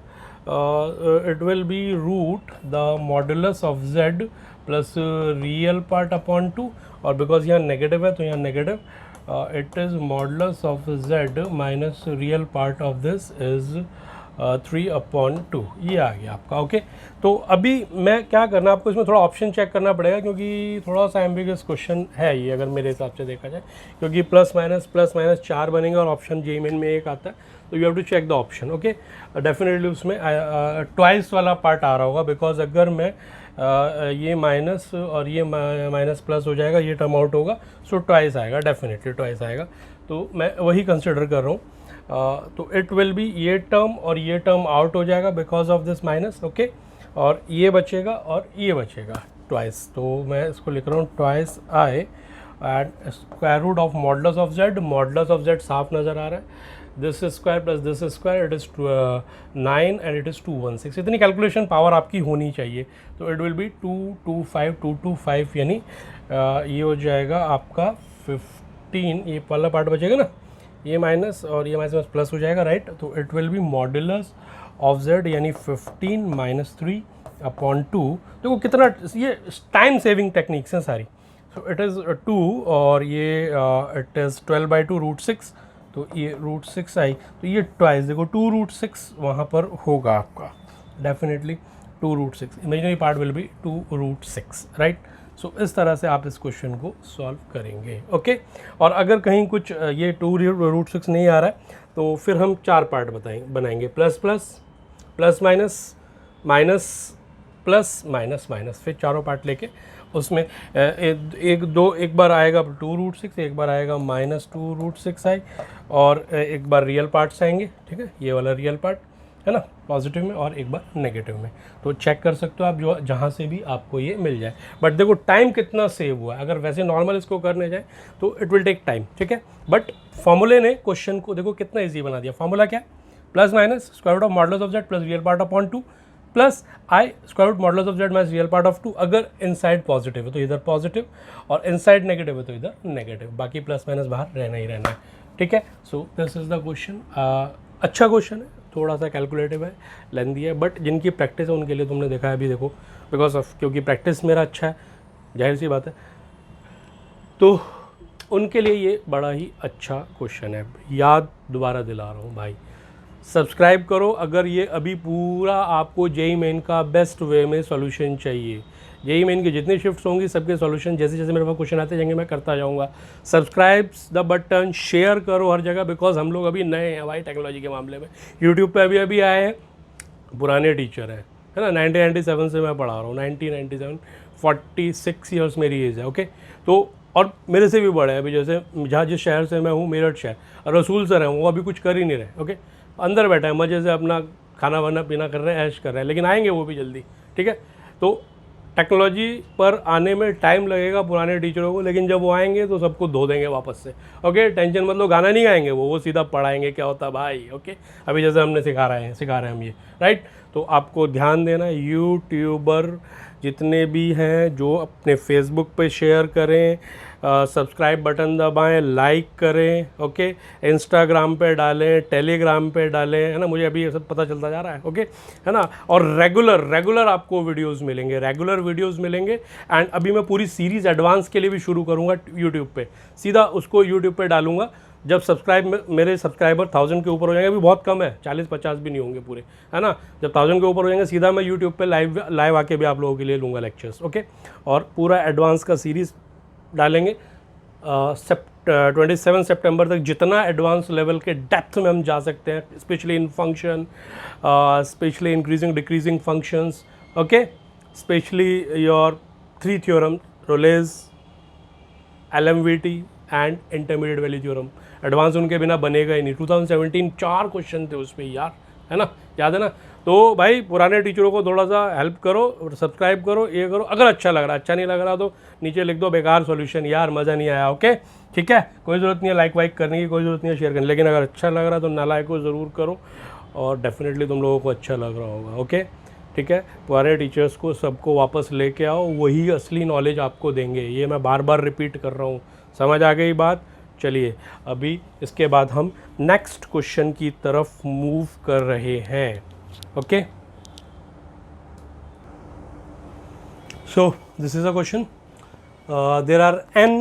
It will be root the modulus of z plus real part upon 2 और बिकॉज यहाँ नेगेटिव है तो यहाँ नेगेटिव it is modulus of z minus real part of this is 3 upon 2। ये आ गया आपका। ओके, तो अभी मैं क्या करना, आपको इसमें थोड़ा ऑप्शन चेक करना पड़ेगा क्योंकि थोड़ा सा एम्बिगस क्वेश्चन है ये, अगर मेरे हिसाब से देखा जाए, क्योंकि प्लस माइनस 4 बनेंगे और ऑप्शन जेईई मेन में एक आता है, तो you have to check the option. Okay, definitely उसमें ट्वाइस वाला पार्ट आ रहा होगा, बिकॉज अगर मैं ये माइनस और ये माइनस प्लस हो जाएगा, ये टर्म आउट होगा, सो ट्वाइस आएगा, डेफिनेटली ट्वाइस आएगा। तो मैं वही कंसिडर कर रहा हूँ। तो इट विल बी ये टर्म और ये टर्म आउट हो जाएगा because of this minus. Okay, और ये बचेगा और ये बचेगा ट्वाइस, तो मैं इसको लिख रहा हूँ twice i and square root of modulus of z। Modulus of z साफ नज़र आ रहा है, this square plus this square it is 9 and it is 216। इतनी कैलकुलेशन पावर आपकी होनी चाहिए। तो इट विल बी 225 यानी ये हो जाएगा आपका 15, ये वाला पार्ट बचेगा ना, ये माइनस और ये माइनस प्लस हो जाएगा, राइट। तो it will be modulus of z यानी 15 - 3 अपॉन 2। देखो कितना ये टाइम सेविंग टेक्निक्स हैं सारी। सो इट इज़ 2 और ये इट इज़ 12/2 √6, तो ये √6 आई, तो ये ट्वाइस देखो 2 √6 वहाँ पर होगा आपका, definitely 2 √6। Imaginary part will be 2 √6, right. So इस तरह से आप इस क्वेश्चन को सॉल्व करेंगे। ओके, और अगर कहीं कुछ ये 2 √6 नहीं आ रहा है तो फिर हम 4 पार्ट बनाएंगे, plus plus, plus minus, minus plus minus minus, फिर चारों पार्ट लेके उसमें एक बार आएगा 2√6, एक बार आएगा -2√6i, और एक बार रियल पार्ट्स आएंगे, ठीक है, ये वाला रियल पार्ट है ना, पॉजिटिव में, और एक बार नेगेटिव में। तो चेक कर सकते हो आप जो जहाँ से भी आपको ये मिल जाए। बट देखो टाइम कितना सेव हुआ है, अगर वैसे नॉर्मल इसको करने जाए तो इट विल टेक टाइम, ठीक है। बट फॉर्मूले ने क्वेश्चन को देखो कितना ईजी बना दिया। फॉर्मूला क्या है? Plus minus square root of modulus of z plus real part upon 2 plus i square root modulus of z minus real part of 2। अगर इनसाइड पॉजिटिव है तो इधर पॉजिटिव, और इनसाइड नेगेटिव है तो इधर नेगेटिव, बाकी प्लस माइनस बाहर रहना ही रहना है, ठीक है। So this is the question. अच्छा क्वेश्चन है, थोड़ा सा कैलकुलेटिव है, लेंदी है, बट जिनकी प्रैक्टिस है उनके लिए तुमने देखा है अभी, देखो बिकॉज ऑफ क्योंकि प्रैक्टिस मेरा अच्छा है, जाहिर सी बात है, तो उनके लिए ये बड़ा ही अच्छा क्वेश्चन है। याद दोबारा दिला रहा हूँ भाई, सब्सक्राइब करो अगर ये अभी पूरा आपको जेईई मेन का बेस्ट वे में सॉल्यूशन चाहिए। जेईई मेन की जितनी शिफ्ट्स होंगी सबके सॉल्यूशन जैसे जैसे मेरे पास क्वेश्चन आते जाएंगे मैं करता जाऊंगा। सब्सक्राइब द बटन, शेयर करो हर जगह, बिकॉज हम लोग अभी नए हैं भाई टेक्नोलॉजी के मामले में। यूट्यूब पे अभी अभी आए हैं, पुराने टीचर हैं, है ना, 1997 से मैं पढ़ा रहा हूँ, 1997, 46 ईयर्स मेरी एज है, ओके। तो और मेरे से भी बड़े हैं अभी, जैसे जहाँ जिस शहर से मैं हूँ, मेरठ शहर, और रसूल सर हैं, वो अभी कुछ कर ही नहीं रहे, ओके, अंदर बैठा है मज़े से अपना खाना वाना पीना कर रहे हैं, ऐश कर रहे हैं, लेकिन आएंगे वो भी जल्दी, ठीक है। तो टेक्नोलॉजी पर आने में टाइम लगेगा पुराने टीचरों को, लेकिन जब वो आएंगे तो सबको धो देंगे वापस से, ओके। टेंशन मत लो, गाना नहीं गाएंगे वो सीधा पढ़ाएंगे क्या होता भाई, ओके। अभी जैसे हमने सिखा रहे हैं हम ये, राइट। तो आपको ध्यान देना, यूट्यूबर जितने भी हैं जो अपने फेसबुक पे शेयर करें, सब्सक्राइब बटन दबाएं, लाइक करें, ओके, इंस्टाग्राम पे डालें, टेलीग्राम पे डालें, है ना, मुझे अभी ये सब पता चलता जा रहा है, ओके, है ना। और रेगुलर आपको वीडियोस मिलेंगे, एंड अभी मैं पूरी सीरीज़ एडवांस के लिए भी शुरू करूँगा यूट्यूब पे, सीधा उसको यूट्यूब पे डालूंगा जब मेरे सब्सक्राइबर 1000 के ऊपर हो जाएंगे। अभी बहुत कम है, 40-50 भी नहीं होंगे पूरे, है ना। जब 1000 के ऊपर हो जाएंगे सीधा मैं यूट्यूब पे लाइव आके भी आप लोगों के लिए लूँगा लेक्चर्स, ओके। और पूरा एडवांस का सीरीज़ डालेंगे 27 सितंबर तक, जितना एडवांस लेवल के डेप्थ में हम जा सकते हैं, specially in function, specially increasing decreasing functions, okay, specially your 3 theorem, Rolle's, LMVT and intermediate value theorem. Advance उनके बिना बनेगा ही नहीं। 2017 4 क्वेश्चन थे उस पर यार, है ना, याद है ना। तो भाई पुराने टीचरों को थोड़ा सा हेल्प करो और सब्सक्राइब करो, ये करो। अगर अच्छा लग रहा, अच्छा नहीं लग रहा तो नीचे लिख दो बेकार सॉल्यूशन, यार मज़ा नहीं आया, ओके, ठीक है। कोई ज़रूरत नहीं है लाइक वाइक करने की, कोई ज़रूरत नहीं है शेयर करने, लेकिन अगर अच्छा लग रहा तो नालायक को ज़रूर करो, और डेफिनेटली तुम लोगों को अच्छा लग रहा होगा, ओके, ठीक है। पुराने टीचर्स को सबको वापस लेके आओ, वही असली नॉलेज आपको देंगे, ये मैं बार बार रिपीट कर रहा हूँ। समझ आ गई बात? चलिए अभी इसके बाद हम नेक्स्ट क्वेश्चन की तरफ मूव कर रहे हैं, okay. So this is a question, there are n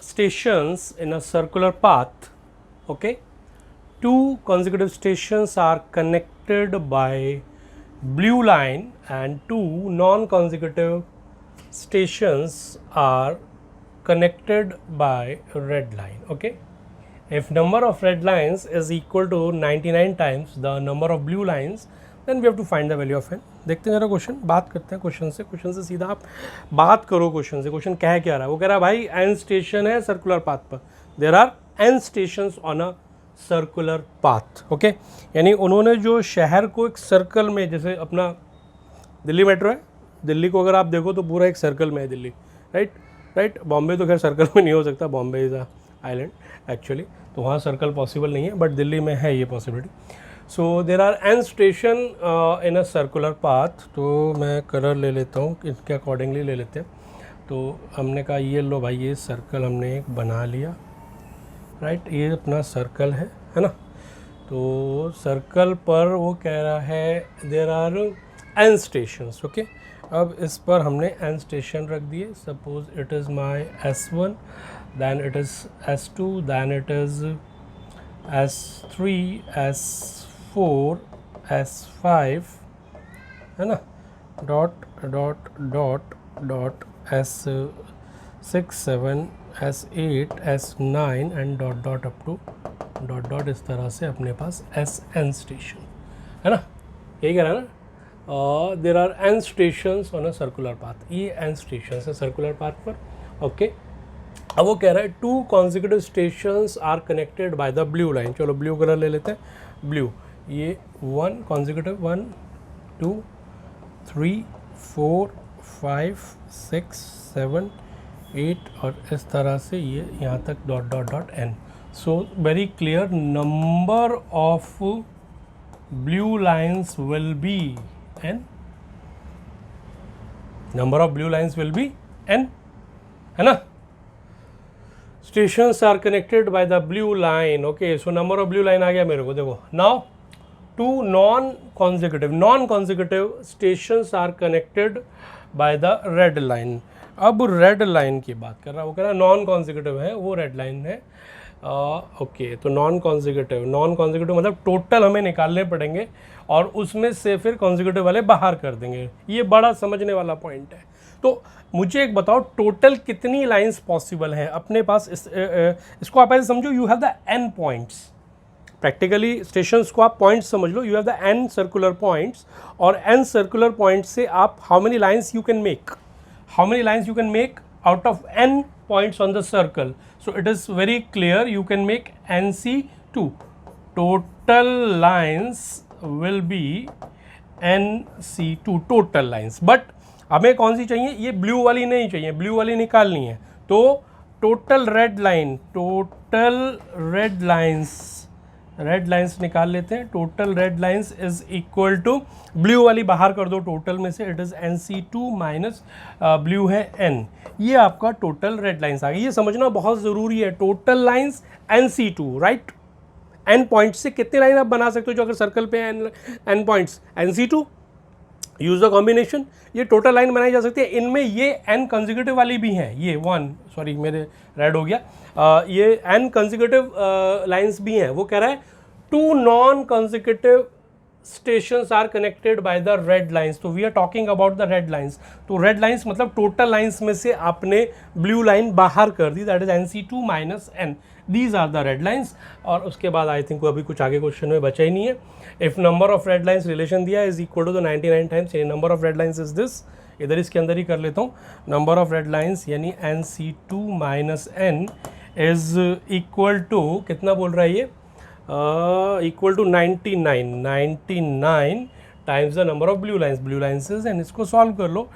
stations in a circular path, okay. 2 consecutive stations are connected by blue line and 2 non-consecutive stations are connected by red line, okay. If number of red lines is equal to 99 times the number of blue lines, then we have to find the value of n. देखते हैं जरा question, बात करते हैं question से सीधा आप बात करो क्वेश्चन से। क्वेश्चन कह क्या रहा है? वो कह रहा है भाई n स्टेशन है सर्कुलर पाथ पर, there are n stations on a circular path, okay. यानी उन्होंने जो शहर को एक सर्कल में, जैसे अपना दिल्ली मेट्रो है, दिल्ली को अगर आप देखो तो पूरा एक सर्कल में है दिल्ली, राइट। बॉम्बे तो खैर सर्कल में नहीं हो सकता, Bombay is a island actually, तो वहाँ सर्कल पॉसिबल नहीं है, बट दिल्ली में है ये possibility. So there are n station in a circular path. तो मैं कलर ले लेता हूँ, इसके अकॉर्डिंगली ले लेते हैं। तो हमने कहा ये लो भाई, ये सर्कल हमने एक बना लिया, राइट, ये अपना सर्कल है ना। तो सर्कल पर वो कह रहा है there are n stations, okay. अब इस पर हमने n स्टेशन रख दिए। Suppose it is my S1, then it is S2, then it is S3, S4, S5, है ना, dot dot dot dot S6, 7, S8, S9 and dot dot up to dot dot, इस तरह से अपने पास SN station है ना, यही कह रहा है ना। There are n stations on a circular path, ये n स्टेशंस है सर्कुलर पाथ पर, ओके। अब वो कह रहा है 2 consecutive stations are connected by the blue line, चलो ब्लू कलर ले लेते हैं, ब्लू, ये 1 कॉन्जिक्यूटिव 1 2 3 4 5 6 7 8 और इस तरह से ये यहाँ तक dot dot dot n। So very clear, number of blue lines will be n, number of blue lines will be n, है ना। Stations are connected by the blue line, okay. So number of blue line आ गया मेरे को, देखो now 2 non consecutive stations are connected by the red line। अब red line की बात कर रहा है, वो कह रहा है नॉन कॉन्जिक्यूटिव है, वो रेड लाइन है, ओके। तो नॉन कॉन्जिक्यूटिव मतलब टोटल हमें निकालने पड़ेंगे और उसमें से फिर कॉन्जिक्यूटिव वाले बाहर कर देंगे, ये बड़ा समझने वाला पॉइंट है। तो मुझे एक बताओ, टोटल कितनी लाइंस पॉसिबल हैं अपने पास, इसको आप ऐसे समझो, you have the n points, practically stations को आप पॉइंट्स समझ लो, you have the n circular points, और n सर्कुलर पॉइंट से आप how many lines you can make out of n points on the circle, so it is very clear you can make nc2, total lines will be nc2 total lines, but हमें कौन सी चाहिए, ये blue वाली नहीं चाहिए, blue वाली निकालनी है, तो टोटल रेड लाइंस निकाल लेते हैं। Total red lines is equal to, blue वाली बाहर कर दो टोटल में से, it is nc2 minus blue है n, ये आपका टोटल रेड लाइंस आ गई। ये समझना बहुत ज़रूरी है, total lines nc2, right. n point से कितने लाइन आप बना सकते हो, जो अगर सर्कल पे n points, nc2, use the combination, ये टोटल लाइन बनाई जा सकती है। इनमें ये n कंसेक्यूटिव वाली भी हैं, ये 1, सॉरी मेरे रेड हो गया, ये n कंसेक्यूटिव लाइंस भी हैं। वो कह रहा है 2 non consecutive stations are connected by the red lines, तो we are talking about the red lines. तो रेड लाइंस मतलब टोटल लाइंस में से आपने ब्लू लाइन बाहर कर दी, that is nc2 minus n, these are the red lines. और उसके बाद आई थिंक अभी कुछ आगे क्वेश्चन में बचा ही नहीं है। If number of red lines relation दिया is equal to the 99 times, number of red lines is this, इधर इसके अंदर ही कर लेता हूँ, नंबर ऑफ रेड लाइंस यानी nc2 minus n is equal to, कितना बोल रहा है ये, equal to 99 times the number of blue lines is n। इसको सॉल्व कर लो,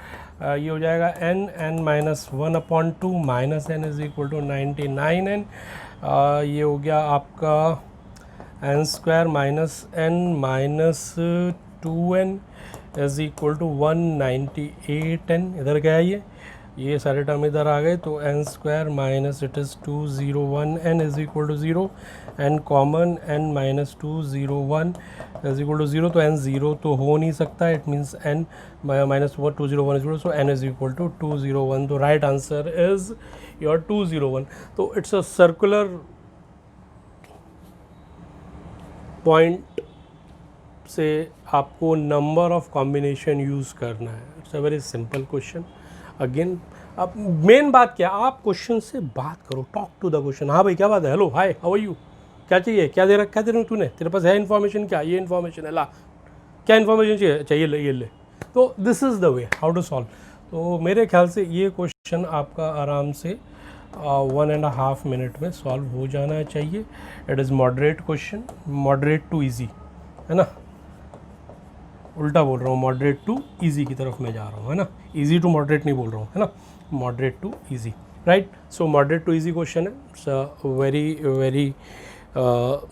ये हो जाएगा n minus 1/2 minus n is equal to 99n, ये हो गया आपका n square minus n minus 2n is equal to 198n, इधर क्या है ये सारे टर्म इधर आ गए, तो n square minus it is 201n is equal to 0, n common n minus 201 is equal to 0, तो n 0 तो हो नहीं सकता, it means n minus 201 is 0, सो n इज इक्वल टू 201, तो राइट आंसर इज योर 201। तो इट्स अ सर्कुलर पॉइंट से आपको नंबर ऑफ कॉम्बिनेशन यूज़ करना है, it's a very simple question. Again अब मेन बात क्या, आप क्वेश्चन से बात करो, टॉक टू द क्वेश्चन। हाँ भाई क्या बात है, hello hi how are you, क्या चाहिए, क्या दे रखा है तेरे तूने, तेरे पास है इन्फॉर्मेशन, क्या ये इन्फॉर्मेशन है, ला क्या इन्फॉर्मेशन चाहिए ये ले। तो this is the way how to solve. तो मेरे ख्याल से ये क्वेश्चन आपका आराम से 1.5 मिनट में सॉल्व हो जाना चाहिए। It is moderate question, moderate to easy, है ना, उल्टा बोल रहा हूँ, मॉडरेट टू इजी की तरफ मैं जा रहा हूँ, है ना, इजी टू मॉडरेट नहीं बोल रहा हूँ, है ना, moderate to easy, right. So moderate to easy question है, वेरी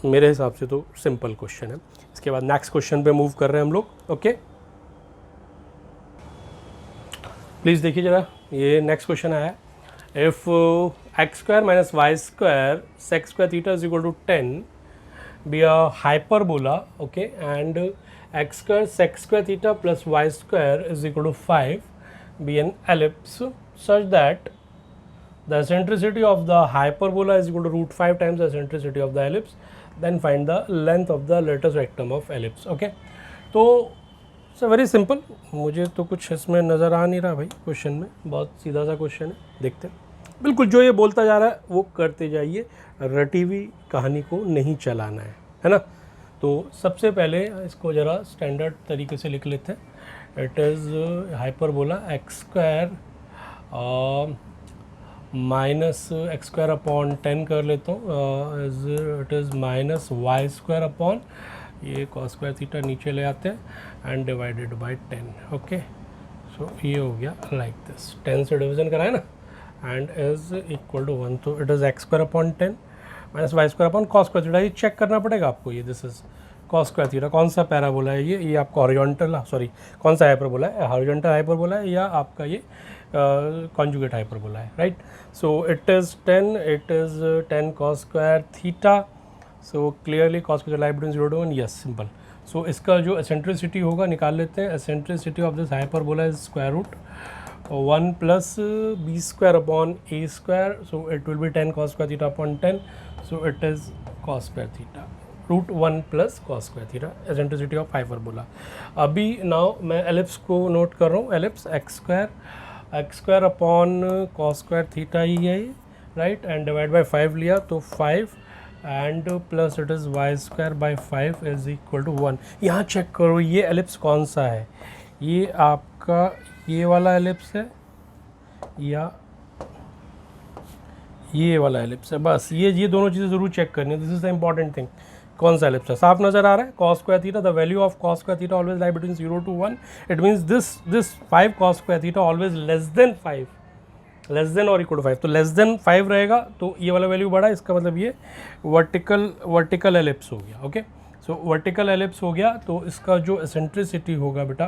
मेरे हिसाब से तो सिंपल क्वेश्चन है। इसके बाद नेक्स्ट क्वेश्चन पे मूव कर रहे हैं हम लोग, ओके। प्लीज़ देखिए जरा, ये नेक्स्ट क्वेश्चन आया है, if x square minus y square sec square theta is equal to 10 be a hyperbola, okay, and x square sec square theta plus y square is equal to 5 be an ellipse such that the eccentricity of the hyperbola is equal to root 5 times the eccentricity of the ellipse, then find the length of the latest rectum of ellipse, okay। तो it's very simple, मुझे तो कुछ इसमें नज़र आ नहीं रहा भाई question में, बहुत सीधा सा क्वेश्चन है, देखते हैं। बिल्कुल जो ये बोलता जा रहा है वो करते जाइए, रटी हुई कहानी को नहीं चलाना है ना। तो सबसे पहले इसको ज़रा स्टैंडर्ड तरीके से लिख लेते हैं। It is hyperbola x square minus x square upon 10 कर लेता हूँ, it is minus y square upon ये कॉस स्क्वायर थीटा नीचे ले आते हैं and divided by 10। Okay, so ये हो गया लाइक दिस, 10 से डिवीजन कराए ना, एंड इज इक्वल टू 1, तो it is x square upon 10 minus y square upon cos square theta. ये चेक करना पड़ेगा आपको, ये this is cos square theta, कौन सा पैराबोला है ये आपका हॉरिजॉन्टल, सॉरी कौन सा हाइपरबोला है, हॉरिजॉन्टल हाइपरबोला है या आपका ये कॉन्जुगेट हाइपरबोला है, right. So it is 10 cos square theta, so clearly cos square lie between 0 to 1, yes simple. So इसका जो एसेंट्रिसिटी होगा निकाल लेते हैं। Eccentricity of this hyperbola is square root 1 plus b square upon a square, so it will be 10 cos square theta upon 10, so it is cos square theta root 1 plus cos square theta, eccentricity of hyperbola. अभी now मैं ellipse को note कर रहा हूँ, ellipse x square upon cos square theta ही है, right, and divide by 5 लिया तो 5 and plus it is y square by 5 is equal to 1। यहाँ चेक करो ये एलिप्स कौन सा है, ये आपका ये वाला एलिप्स है या ये वाला एलिप्स है, बस ये दोनों चीज़ें ज़रूर चेक करनी है, this is the important thing. कौन सा एलिप्स है, साफ नज़र आ रहा है, cos square theta, the value of cos square theta always lie between 0 to 1, it means this 5 cos square theta always less than 5, less than और इक्वल टू 5, तो लेस देन 5 रहेगा तो ये वाला वैल्यू बड़ा है, इसका मतलब ये वर्टिकल एलिप्स हो गया। ओके, सो वर्टिकल एलिप्स हो गया, तो इसका जो एसेंट्रिसिटी होगा बेटा,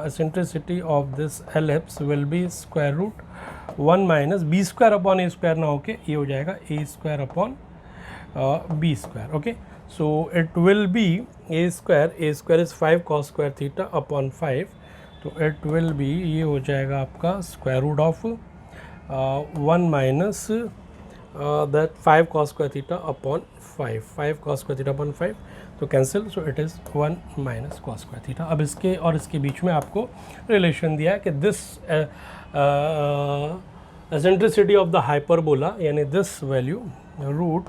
eccentricity of this ellipse will be square root 1 minus b square upon a square ना होके ये हो जाएगा a square upon b square. Okay, so it will be a square is 5 cos square theta upon 5, so it will be ये हो जाएगा आपका square root of 1 minus that 5 cos square theta upon 5 cos square theta upon 5, तो cancel, so it is 1 minus cos square theta. अब इसके और इसके बीच में आपको रिलेशन दिया है कि this eccentricity of the hyperbola यानी this value root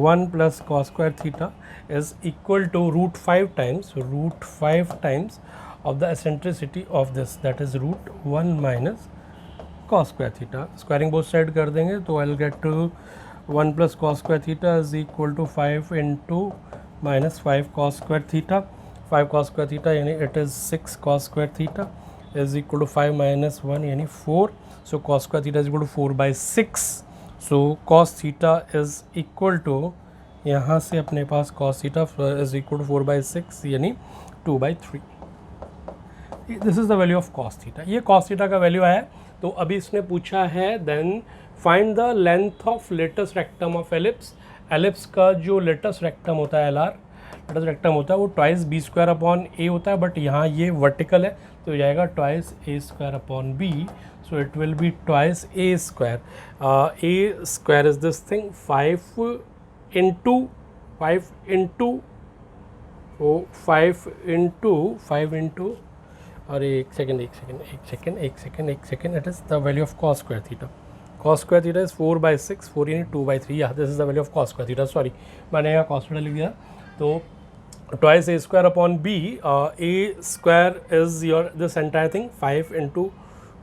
1 plus cos square theta is equal to root 5 times of the eccentricity of this, that is root 1 minus cos square theta, squaring both side कर देंगे तो I'll get to 1 plus cos square theta is equal to 5 into minus 5 cos square theta, 5 cos square theta यानी it is 6 cos square theta is equal to 5 minus 1 यानी 4, so cos square theta is equal to 4 by 6, so cos theta is equal to यहाँ से अपने पास cos theta is equal to 4 by 6 यानी 2 by 3। This is the value of cos theta, ये cos theta का value है। तो अभी इसने पूछा है then find the length of latus rectum of ellipse. Ellipse का जो लेटेस्ट रेक्टम होता है LR लेटेस्ट रेक्टम होता है वो ट्वाइस बी स्क्वायर अपॉन ए होता है, बट यहाँ ये वर्टिकल है तो हो जाएगा twice a square upon b, so it will be twice a square. A square is this thing 5 into और एक second it is the value of cos square theta. Cos square theta is 4 by 6, 4 यानी 2 by 3, this is the value of cos square theta, sorry मैंने यहाँ cos theta लिख दिया। तो twice a square upon b, a square is your this entire thing 5 into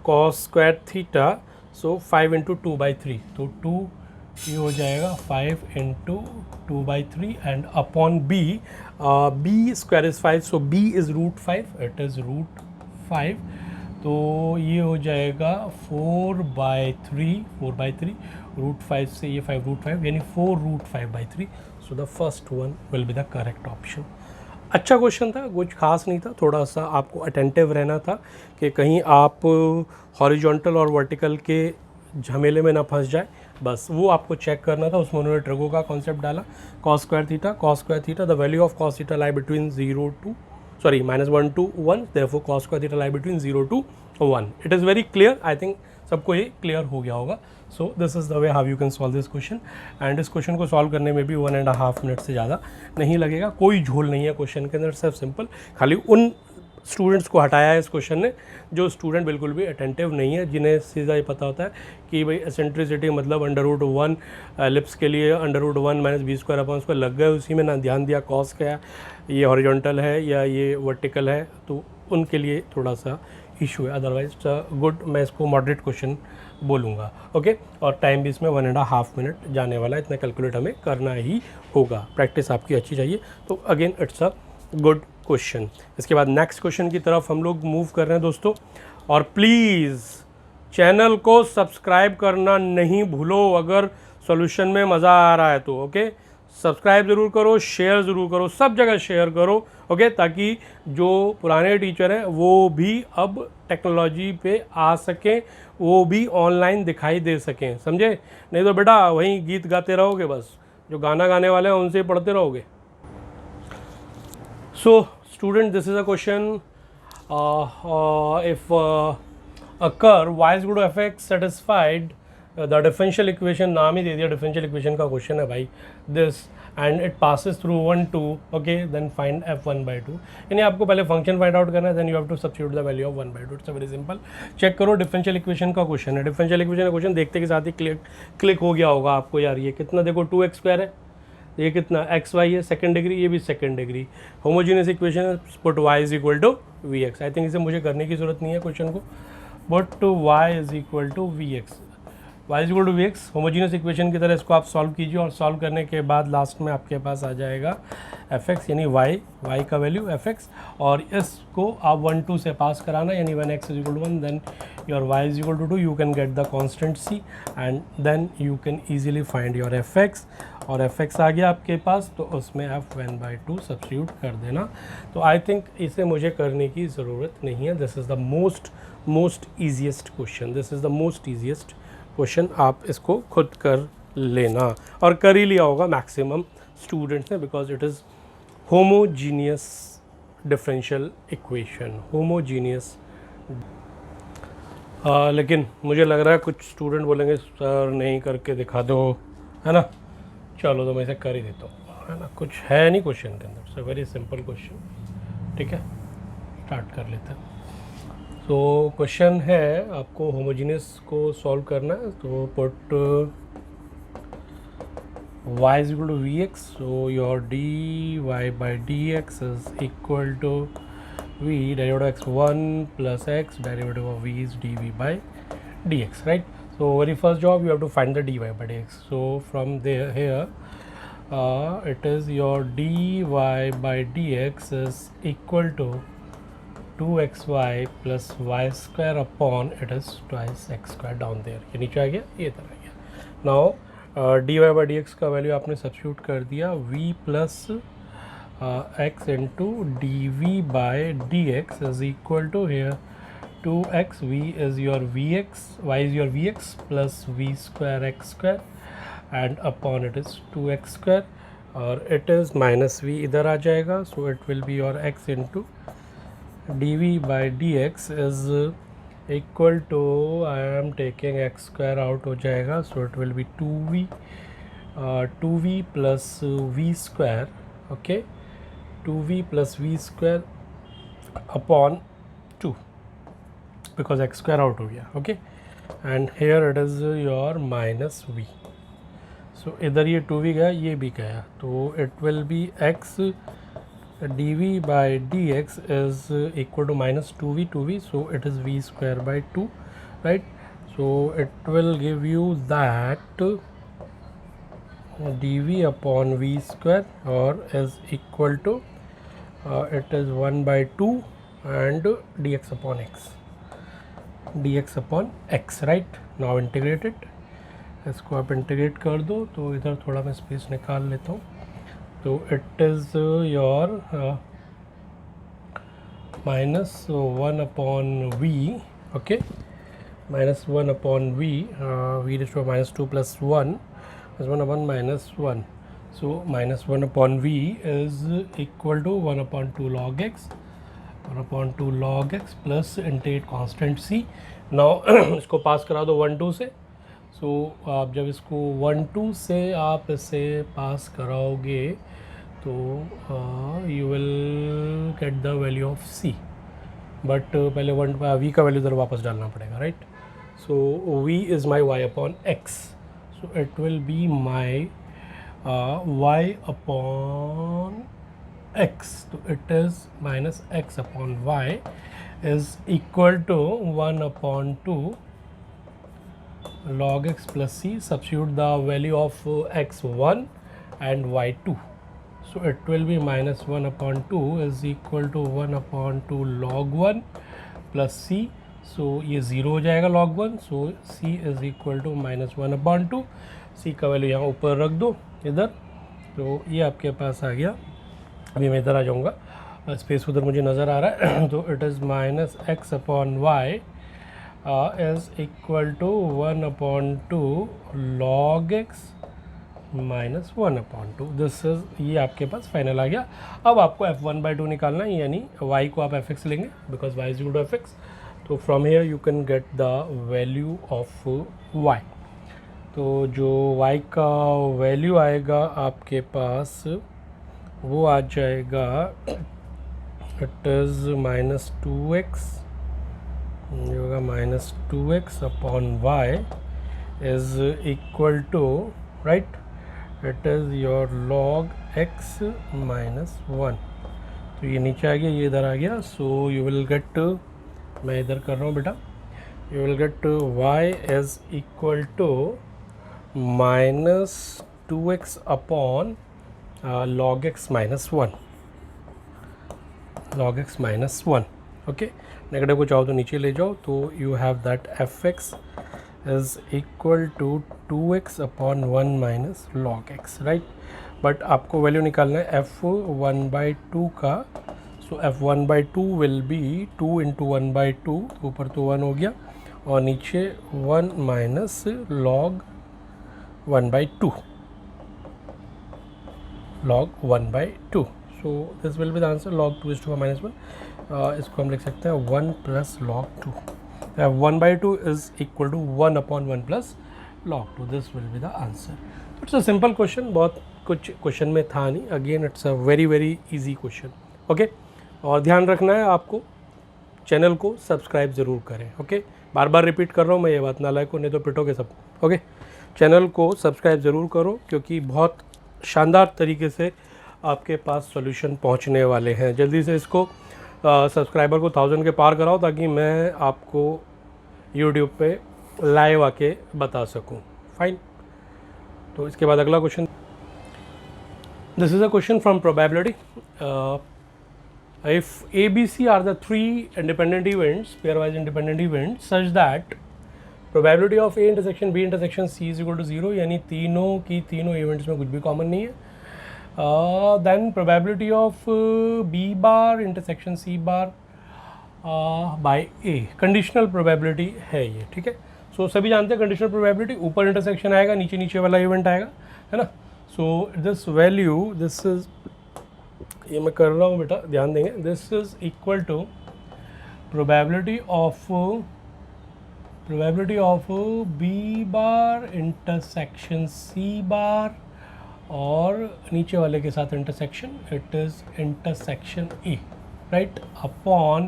cos square theta, so 5 into 2 by 3, तो 2 ये हो जाएगा 5 into 2 by 3 and upon b, b square is 5, so b is root 5, it is root 5, तो ये हो जाएगा 4 by 3 root 5 से ये 5 रूट 5 यानी 4 root 5 by 3, so the first one will be the correct option. अच्छा क्वेश्चन था, कुछ खास नहीं था, थोड़ा सा आपको अटेंटिव रहना था कि कहीं आप हॉरिजॉन्टल और वर्टिकल के झमेले में ना फंस जाए, बस वो आपको चेक करना था। उसमें उन्होंने ट्रिगो का कॉन्सेप्ट डाला, cos square theta the value of cos theta lie between -1 to 1, therefore cos square theta lie between 0 to 1। It is very clear, I think सबको ये क्लियर हो गया होगा। सो this is the way how you can solve this question, and इस question को solve करने में भी 1.5 मिनट से ज़्यादा नहीं लगेगा, कोई झोल नहीं है क्वेश्चन के अंदर, सिर्फ सिंपल खाली उन स्टूडेंट्स को हटाया है इस क्वेश्चन ने, जो स्टूडेंट बिल्कुल भी अटेंटिव नहीं है, जिन्हें सीधा ही पता होता है कि भाई एसेंट्रिसिटी मतलब √1 एलिप्स के लिए √1 माइनस b² लग गए, उसी में ना ध्यान दिया कॉस क्या है, ये हॉरिजॉन्टल है या ये वर्टिकल है, तो उनके लिए थोड़ा सा इशू है। अदरवाइज गुड, मैं इसको मॉडरेट क्वेश्चन बोलूँगा। ओके, और टाइम भी इसमें 1.5 मिनट जाने वाला है, इतना कैलकुलेट हमें करना ही होगा। प्रैक्टिस आपकी अच्छी चाहिए, तो again it's a good question. इसके बाद नेक्स्ट क्वेश्चन की तरफ हम लोग मूव कर रहे हैं दोस्तों, और प्लीज़ चैनल को सब्सक्राइब करना नहीं भूलो अगर सॉल्यूशन में मज़ा आ रहा है तो। ओके, सब्सक्राइब ज़रूर करो, शेयर ज़रूर करो, सब जगह शेयर करो। ओके, ताकि जो पुराने टीचर हैं वो भी अब टेक्नोलॉजी पे आ सकें, वो भी ऑनलाइन दिखाई दे सकें, समझे? नहीं तो बेटा वहीं गीत गाते रहोगे, बस जो गाना गाने वाले हैं उनसे पढ़ते रहोगे। So student, this is a question, if a curve y is equal to fx satisfied the differential equation, नाम ही दे दिया differential equation का क्वेश्चन है भाई, this and it passes through 1 2, okay, then find f1/2। यानी आपको पहले फंक्शन फाइंड आउट करना है, then you have to substitute the value of 1/2। It's very simple. Check करो, डिफरेंशियल इक्वेशन का क्वेश्चन है, डिफरेंशियल इक्वेशन का क्वेश्चन देखते के साथ ही क्लिक हो गया होगा आपको, यार ये कितना, देखो 2x² है, ये कितना एक्स वाई है, सेकंड डिग्री, ये भी सेकंड डिग्री, होमोजीनियस इक्वेशन है, put y is equal to v x. I think इसे मुझे करने की ज़रूरत नहीं है क्वेश्चन को, but y is equal to v x, y is equal to v x homogeneous equation की तरह इसको आप सॉल्व कीजिए, और सॉल्व करने के बाद लास्ट में आपके पास आ जाएगा एफ एक्स, यानी y का वैल्यू एफ एक्स, और इसको आप 1 2 से पास कराना, यानी when x is equal to 1 then your y is equal to 2, you can get the constant c and then you can easily find your f x. और f x आ गया आपके पास, तो उसमें आप 1/2 सब्स्टिट्यूट कर देना। तो आई थिंक इसे मुझे करने की ज़रूरत नहीं है। This is the most easiest question, this is the most easiest question, आप इसको खुद कर लेना, और कर ही लिया होगा मैक्सिमम स्टूडेंट्स ने, because it is homogeneous differential equation, homogeneous. लेकिन मुझे लग रहा है कुछ स्टूडेंट बोलेंगे सर नहीं करके दिखा दो, है ना? चलो तो मैं इसे कर ही देता हूँ, है ना? कुछ है नहीं क्वेश्चन के अंदर, it's a very simple question. ठीक है, स्टार्ट कर लेते हैं। तो क्वेश्चन है, आपको होमोजीनियस को सॉल्व करना है, तो put y is equal to vx, so your dy by dx is equal to v derivative of x1 plus x derivative of v is dv by dx, right? So very first job you have to find the dy by dx. So from there here it is your dy by dx is equal to 2xy plus y square upon it is twice x square down there, ये नीचे आ गया, ये इधर आ गया। Now dy by dx का value आपने substitute कर दिया, v plus x into dv by dx is equal to here 2x, v is your vx, y is your vx plus v square x square and upon it is 2x square, और it is minus v इधर आ जाएगा, so it will be your x into dv by dx is equal to, I am taking x square out हो जाएगा, so it will be 2v plus v square, okay, 2v plus v square upon 2 because x square out हो गया, okay, and here it is your minus v, so इधर ये 2v गया, ये भी गया, तो it will be x dv by dx is equal to minus 2v, so it is v square by 2, right? So it will give you that dv upon v square or is equal to it is 1/2 and dx upon x, right? Now integrate it, इसको आप integrate कर दो, तो इधर थोड़ा मैं space निकाल लेता हूँ, तो it is your minus 1 upon v, okay, minus 1 upon v, v raised to minus 2 plus 1 is 1 upon minus 1, so minus 1 upon v is equal to 1 upon 2 log x, 1 upon 2 log x plus integrate constant c। now इसको पास करा दो 1 2 से, सो आप जब इसको 1 2 से आप इसे पास कराओगे तो you will get the value of c, but पहले वी का वैल्यू इधर वापस डालना पड़ेगा, right. So v is my y upon x, so it will be my y upon x, तो it is minus x upon y is equal to 1 upon 2 log x plus c. Substitute the value of x1 and y2, so it will be minus 1 upon 2 is equal to 1 upon 2 log 1 plus c. so ये 0 हो जाएगा log 1, so c is equal to minus 1 upon 2. c का value यहाँ ऊपर रख दो इधर, तो ये आपके पास आ गया। अभी मैं इधर आ जाऊँगा, स्पेस उधर मुझे नज़र आ रहा है तो it is minus x upon y is equal to 1 upon 2 log x minus 1 upon 2। This is, ये आपके पास फाइनल आ गया। अब आपको f1/2 निकालना है, यानी y को आप fx लेंगे because y is equal to fx, तो from here you can get the value of y। तो जो y का वैल्यू आएगा आपके पास वो आ जाएगा, इट इज़ माइनस 2x, ये होगा minus 2x upon y is equal to, right, it is your log x minus 1। तो ये नीचे आ गया, ये इधर आ गया, सो यू विल गेट, मैं इधर कर रहा हूँ बेटा, you will get y is equal to minus 2x upon log x minus 1, log x minus 1। Okay, negative को चाहो तो नीचे ले जाओ, तो you have that fx is equal to 2x upon 1 minus log x, right. But आपको value निकालना है f1/2 का, सो f1/2 विल बी 2 इंटू 1/2, ऊपर तो 1 हो गया और नीचे 1 minus log 1/2, log 1/2। So this will be the answer, log 2 is to minus 1। इसको हम लिख सकते हैं 1 plus log 2। 1/2 is equal to 1 upon 1 plus log 2। This will be the answer. It's a simple question, बहुत कुछ क्वेश्चन में था नहीं। Again it's a very very easy question. Okay, और ध्यान रखना है आपको, चैनल को सब्सक्राइब ज़रूर करें। ओके, बार बार रिपीट कर रहा हूँ मैं ये बात, नालायक को नहीं तो पिटोगे सब। ओके, चैनल को सब्सक्राइब ज़रूर करो, क्योंकि बहुत शानदार तरीके से आपके पास सॉल्यूशन पहुंचने वाले हैं। जल्दी से इसको सब्सक्राइबर को 1000 के पार कराओ, ताकि मैं आपको यूट्यूब पे लाइव आके बता सकूं। फाइन, तो इसके बाद अगला question, this is a question from probability. if ABC are the 3 independent events, pairwise independent events, such that probability of A intersection B intersection C is equal to 0, यानी तीनों की तीनों इवेंट्स में कुछ भी कॉमन नहीं है, then probability of B bar intersection C bar by A, conditional probability है ये, ठीक है। सो सभी जानते हैं कंडीशनल प्रोबेबिलिटी, ऊपर इंटरसेक्शन आएगा, नीचे नीचे वाला इवेंट आएगा, है ना। So this value, this is, ये मैं कर रहा हूँ बेटा, ध्यान देंगे, this is equal to probability of b bar intersection c bar और नीचे वाले के साथ intersection, it is intersection a, right, upon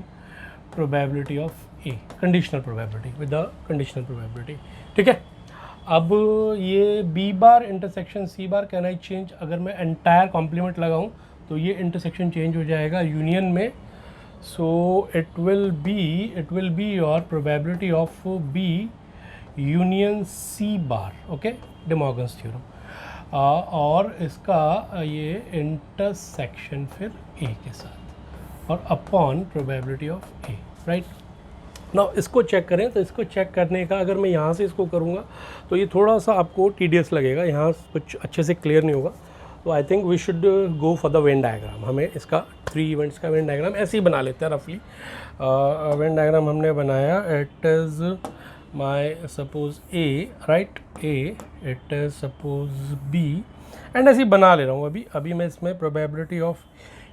probability of a, conditional probability with the conditional probability, ठीक है। अब ये b bar intersection c bar, can I change, अगर मैं एंटायर कॉम्प्लीमेंट लगाऊं तो ये इंटरसेक्शन चेंज हो जाएगा यूनियन में। So it will be your probability of B union C bar, okay, De Morgan's theorem, और इसका ये इंटरसेक्शन फिर ए के साथ और upon probability of A, right. ना इसको चेक करें, तो इसको चेक करने का, अगर मैं यहाँ से इसको करूँगा तो ये थोड़ा सा आपको टीडियस लगेगा, यहाँ कुछ अच्छे से क्लियर नहीं होगा। तो I think we should go for the Venn diagram. हमें इसका 3 इवेंट्स का वेन डायग्राम ऐसे ही बना लेते हैं रफली। वेन डायग्राम हमने बनाया, it is my suppose A, right, A, it is suppose B, and ऐसे ही बना ले रहा हूँ। अभी मैं इसमें प्रोबेबिलिटी ऑफ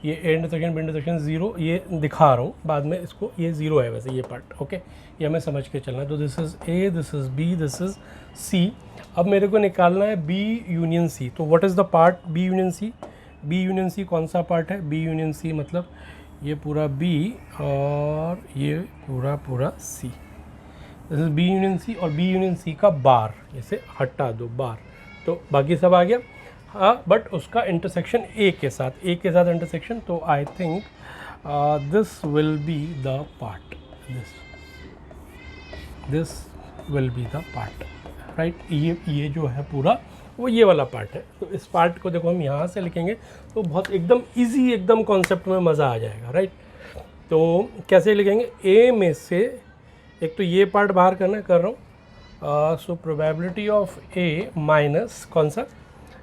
ये ए इंटरसेक्शन बी इंटरसेक्शन 0 ये दिखा रहा हूँ, बाद में इसको ये 0 है वैसे ये पार्ट, ओके, ये हमें समझ के चलना है। तो this is A, this is B, this is C. अब मेरे को निकालना है बी यूनियन सी। तो what is the part B union C? B union C कौन सा पार्ट है? बी यूनियन सी मतलब ये पूरा B और ये पूरा C। This is B union C और B यूनियन C का बार, इसे हटा दो बार, तो बाकी सब आ गया। हाँ, बट उसका इंटरसेक्शन A के साथ इंटरसेक्शन, तो I think this will be the part, this will be the part, right. ये जो है पूरा वो ये वाला पार्ट है। तो इस पार्ट को देखो हम यहाँ से लिखेंगे तो बहुत एकदम इजी, एकदम कॉन्सेप्ट में मज़ा आ जाएगा, राइट। तो कैसे लिखेंगे, ए में से एक तो ये पार्ट बाहर कर रहा हूँ, सो प्रोबेबिलिटी ऑफ ए माइनस कौन सा,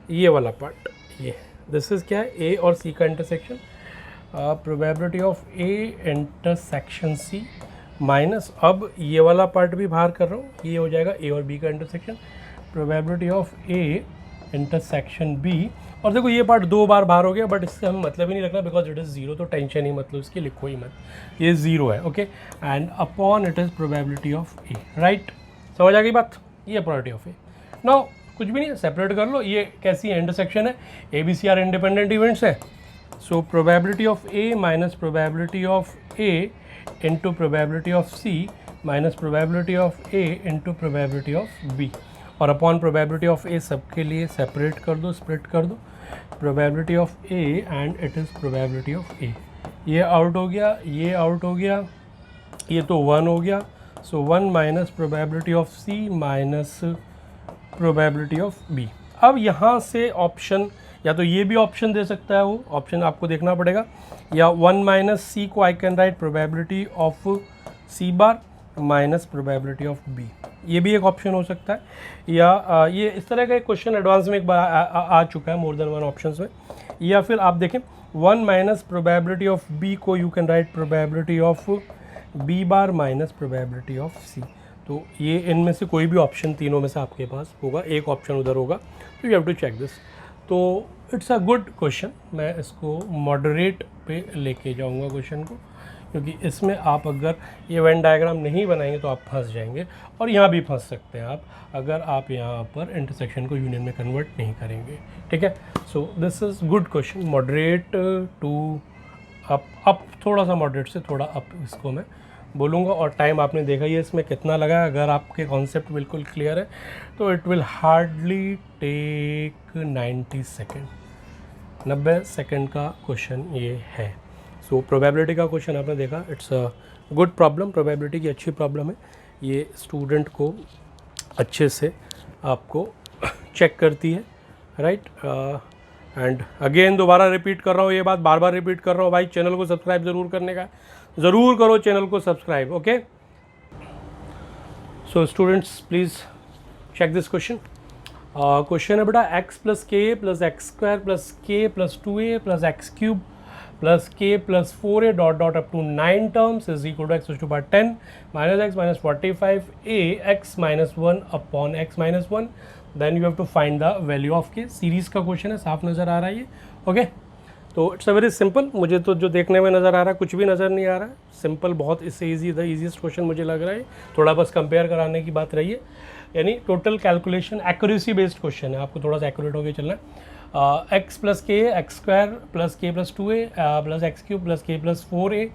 ये वाला पार्ट, ये दिस इज़ क्या है, ए और सी का intersection, probability of A intersection C minus, अब ये वाला पार्ट भी बाहर कर रहा हूँ, ये हो जाएगा ए और बी का intersection, probability of A intersection B. और देखो ये पार्ट 2 बार बाहर हो गया, बट इससे हम मतलब ही नहीं रखना बिकॉज इट इज़ 0, तो टेंशन ही मतलब इसकी लिखो ही मत, ये 0 है, okay. And upon it is probability of A, right. समझ आ गई बात, ये प्रोबेबिलिटी ऑफ ए। नाउ कुछ भी नहीं है, सेपरेट कर लो, ये कैसी है, इंटरसेक्शन है, a b c are independent events है, so probability of a minus probability of a into probability of C minus probability of a into probability of b, और अपॉन प्रोबेबिलिटी ऑफ ए सबके लिए separate कर दो, split कर दो, probability of a and it is probability of a. ये out हो गया, ये आउट हो गया, ये तो 1 हो गया, so 1 minus probability of C minus probability of B. अब यहाँ से ऑप्शन, या तो ये भी ऑप्शन दे सकता है, वो ऑप्शन आपको देखना पड़ेगा, या 1 माइनस सी को I can write probability of C bar minus probability of B, ये भी एक ऑप्शन हो सकता है। या ये इस तरह का एक क्वेश्चन एडवांस में एक बार आ चुका है मोर देन 1 ऑप्शंस में। या फिर आप देखें 1 माइनस प्रोबेबिलिटी ऑफ बी को you can write probability of b bar minus probability of c. तो ये इनमें से कोई भी ऑप्शन तीनों में से आपके पास होगा, एक ऑप्शन उधर होगा, तो you have to check this. तो इट्स अ गुड क्वेश्चन, मैं इसको मॉडरेट पे लेके जाऊंगा क्वेश्चन को, क्योंकि इसमें आप अगर ये वेन डायग्राम नहीं बनाएंगे तो आप फंस जाएंगे, और यहाँ भी फंस सकते हैं आप अगर आप यहाँ पर इंटरसेक्शन को यूनियन में कन्वर्ट नहीं करेंगे, ठीक है। So this is good question, moderate to up थोड़ा सा मॉडरेट से थोड़ा अप इसको मैं बोलूँगा। और टाइम आपने देखा ही है इसमें कितना लगा, अगर आपके कॉन्सेप्ट बिल्कुल क्लियर है तो it will hardly take 90 second, 90 second का क्वेश्चन ये है। सो प्रोबेबिलिटी का क्वेश्चन आपने देखा, it's a good problem, probability की अच्छी प्रॉब्लम है, ये स्टूडेंट को अच्छे से आपको चेक करती है, राइट। एंड अगेन दोबारा रिपीट कर रहा हूँ, ये बात बार बार रिपीट कर रहा हूँ, भाई चैनल को सब्सक्राइब ज़रूर करने का, ज़रूर करो चैनल को subscribe, okay. So students please check this question. Question है बेटा x plus k plus x square plus k plus 2a plus x cube plus k plus 4a dot dot up to 9 terms is equal to x to power 10 minus x minus 45a x minus 1 upon x minus 1, then you have to find the value of k. Series का question है, साफ नज़र आ रहा है ये, okay. तो it's a very simple, मुझे तो जो देखने में नज़र आ रहा है कुछ भी नज़र नहीं आ रहा है, सिंपल बहुत, इससे ईजी द ईजीएस्ट क्वेश्चन मुझे लग रहा है, थोड़ा बस कंपेयर कराने की बात रही है, यानी total calculation accuracy based question है, आपको थोड़ा सा एक्यूरेट होकर चलना है। X plus k x square plus k plus 2a plus x cube plus k plus 4a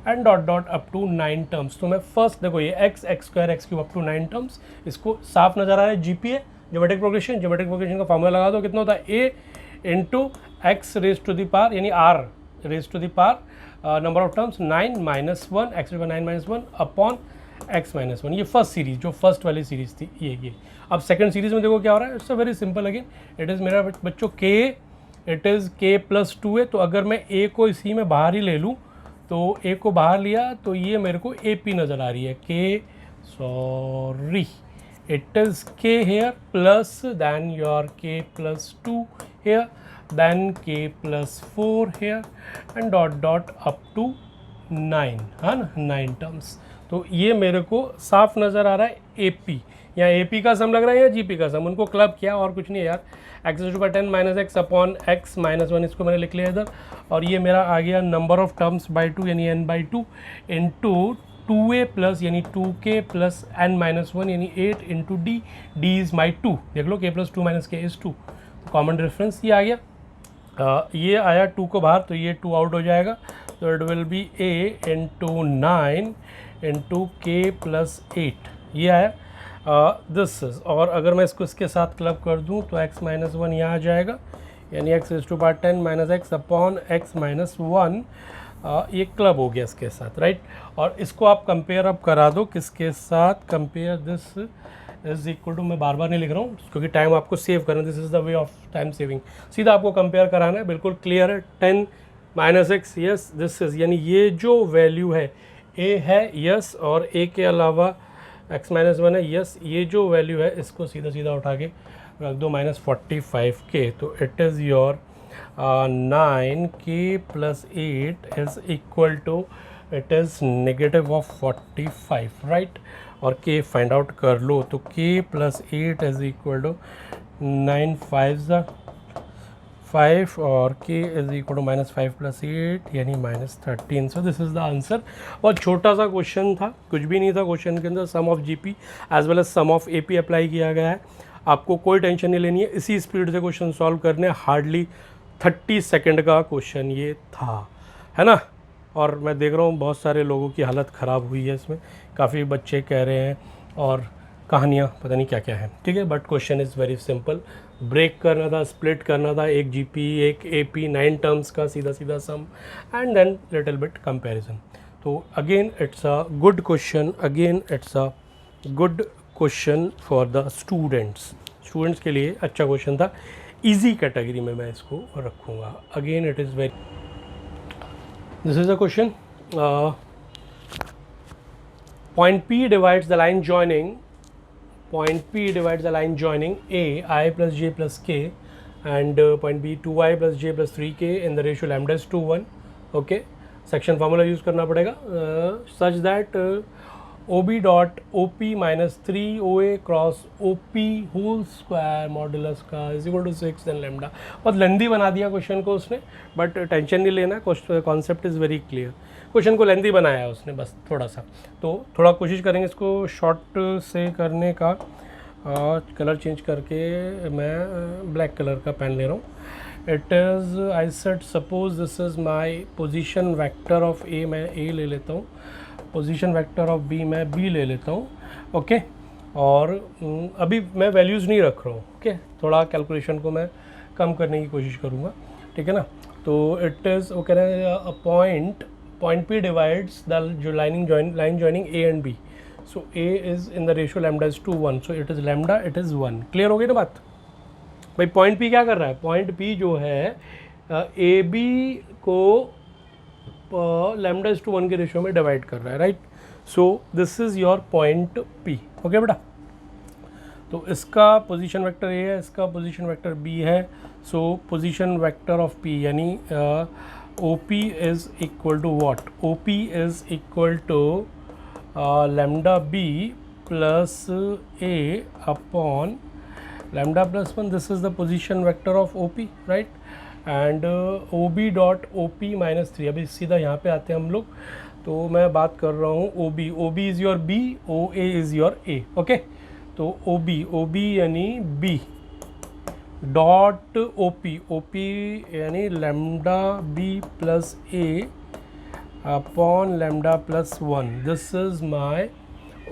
and dot dot up to 9 terms. तो मैं फर्स्ट देखो ये x square x cube up to 9 terms, इसको साफ नज़र आ रहा है, जीपीए ज्योमेट्रिक प्रोग्रेशन का फॉर्मूला लगा दो, कितना होता है a into x raise to the power यानी r raise to the power number of terms 9 minus 1 x 9 minus 1 upon x minus 1। ये फर्स्ट सीरीज जो फर्स्ट वाली सीरीज थी ये। अब सेकंड सीरीज में देखो क्या हो रहा है, it's a very simple again, it is मेरा बच्चों के, इट इज़ के प्लस 2a। तो अगर मैं a को इसी में बाहर ही ले लूँ, तो a को बाहर लिया तो ये मेरे को AP नज़र आ रही है, के sorry it is k here plus then your k plus 2 here then k plus 4 here and dot dot up to 9, है ना, 9 टर्म्स। तो ये मेरे को साफ नज़र आ रहा है AP, या AP का सम लग रहा है या GP का सम, उनको क्लब किया और कुछ नहीं है यार, x to power 10 minus x upon x minus 1, इसको मैंने लिख लिया इधर, और ये मेरा आ गया नंबर ऑफ टर्म्स बाई 2 यानी n/2 इंटू 2a प्लस यानी 2k प्लस n माइनस 1 यानी 8 into d, d is my 2, देख लो k plus 2 minus k is 2, common reference ये आ गया। ये आया 2 को बाहर तो ये 2 आउट हो जाएगा, तो it will be a into 9 into k plus 8, ये है दिस इज। और अगर मैं इसको इसके साथ क्लब कर दूं तो x माइनस 1 यहाँ आ जाएगा, यानी x is to power 10 minus x upon x minus 1, ये क्लब हो गया इसके साथ, राइट। और इसको आप कंपेयर अब करा दो किसके साथ, compare this is equal to, मैं बार बार नहीं लिख रहा हूँ क्योंकि टाइम आपको सेव करना है, this is the way of time saving, सीधा आपको कंपेयर कराना है, बिल्कुल क्लियर है। 10 minus x, yes this is, यानी ये जो वैल्यू है a है, यस, और a के अलावा x माइनस 1 है, यस, ये जो वैल्यू है इसको सीधा सीधा उठा के रख दो माइनस 45k, तो it is your 9k plus 8 is equal to, it is negative of 45, right. और k फाइंड आउट कर लो, तो k plus 8 is equal to 9 5 5 और k is equal to minus 5 plus 8 यानी minus 13। So this is the answer. बहुत छोटा सा question था, कुछ भी नहीं था क्वेश्चन के अंदर, sum of GP as well as sum of AP apply किया गया है। आपको कोई टेंशन नहीं लेनी है, इसी स्पीड से क्वेश्चन सॉल्व करने, हार्डली 30 सेकेंड का क्वेश्चन ये था, है ना। और मैं देख रहा हूँ बहुत सारे लोगों की हालत ख़राब हुई है इसमें, काफ़ी बच्चे कह रहे हैं और कहानियाँ पता नहीं क्या क्या है, ठीक है। But question is very simple, break करना था, स्प्लिट करना था, एक जीपी एक एपी 9 टर्म्स का सीधा सीधा sum, and then little bit comparison. तो again it's a good question, again it's a good question for the students के लिए अच्छा क्वेश्चन था, इजी कैटेगरी में मैं इसको रखूँगा। Again it is very, this is a question, point P divides the line joining A I plus j plus k, and point B 2i plus j plus 3k in the ratio lambda is 2:1. okay, section formula use करना पड़ेगा, such that OB dot OP minus 3OA cross OP whole square modulus का is equal to 6 then lambda. बहुत lengthy बना दिया question को उसने, but tension नहीं लेना, concept is very clear. Question को लेंदी बनाया है उसने बस थोड़ा सा, तो थोड़ा कोशिश करेंगे इसको शॉर्ट से करने का। कलर चेंज करके मैं ब्लैक कलर का पेन ले रहा हूँ। It is, I said suppose this is my position vector of a, मैं ए ले लेता हूँ, पोजीशन वेक्टर ऑफ बी मैं बी ले लेता हूँ, ओके। और अभी मैं वैल्यूज़ नहीं रख रहा हूँ, ओके, थोड़ा कैलकुलेशन को मैं कम करने की कोशिश करूँगा, ठीक है ना। तो इट इज़, वो कह रहे हैं पॉइंट पी डिवाइड्स द जो line joining A and B, so A is in the ratio lambda is 2:1, so it is lambda, it is 1। Clear हो गई ना बात भाई। पॉइंट पी क्या कर रहा है, पॉइंट पी जो है ए बी को लैम्डा इज टू 1 के रेशियो में डिवाइड कर रहा है, right. So this is your point P, okay बेटा। तो इसका पोजीशन वेक्टर ए है, इसका पोजीशन वेक्टर बी है, so position vector of P यानी O P is equal to what, O P is equal to lambda B plus A upon lambda plus 1, this is the position vector of O P, right. And O B dot O P minus 3, अभी सीधा यहाँ पे आते हैं हम लोग। तो मैं बात कर रहा हूँ O B is your B, O A is your A, okay. तो ओ बी यानी बी डॉट ओ पी यानी lambda B plus A upon lambda plus 1, this is my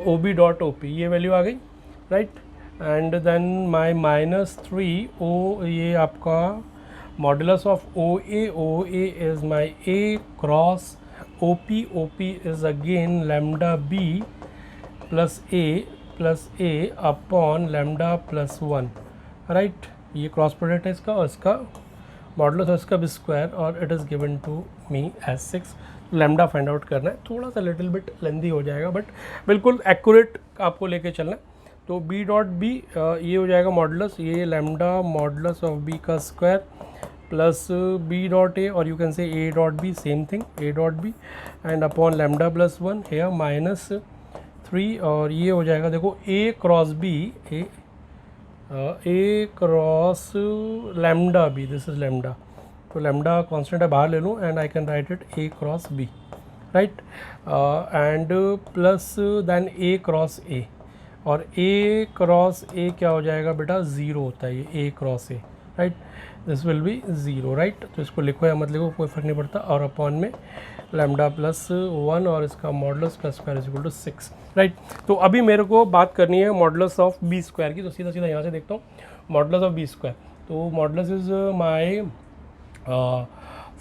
O B dot O P, ये value आ गई, right. And then my minus 3 O, ये आपका modulus of OA is my A cross OP is again lambda B plus A upon lambda plus 1, right। ये cross product है इसका और इसका मॉडुलस है इसका स्क्वायर, और it is given to me as 6। Lambda find out करना है, थोड़ा सा लिटिल बिट लेंदी हो जाएगा बट बिल्कुल एक्यूरेट आपको लेके चलना है। तो बी डॉट बी ये हो जाएगा मॉडुलस, ये लैम्डा मॉडुलस ऑफ बी का square plus b dot a, और you can say a dot b, same thing, a dot b and upon lambda plus 1 है माइनस 3, और ये हो जाएगा देखो a cross b, a cross lambda b, this is lambda, तो lambda constant है बाहर ले लूँ and I can write it a cross b, right. And plus then a cross ए, और ए क्रॉस ए क्या हो जाएगा बेटा, ज़ीरो होता है ये a cross a, right, this will be 0, right. तो इसको लिखो या मत लिखो कोई फर्क नहीं पड़ता, और अपॉन में लैम्डा प्लस 1 और इसका मॉडुलस का square is equal to 6, right. तो अभी मेरे को बात करनी है मॉडुलस ऑफ बी स्क्वायर की, तो सीधा सीधा यहाँ से देखता हूँ मॉडुलस ऑफ बी स्क्वायर। तो मॉडुलस इज माई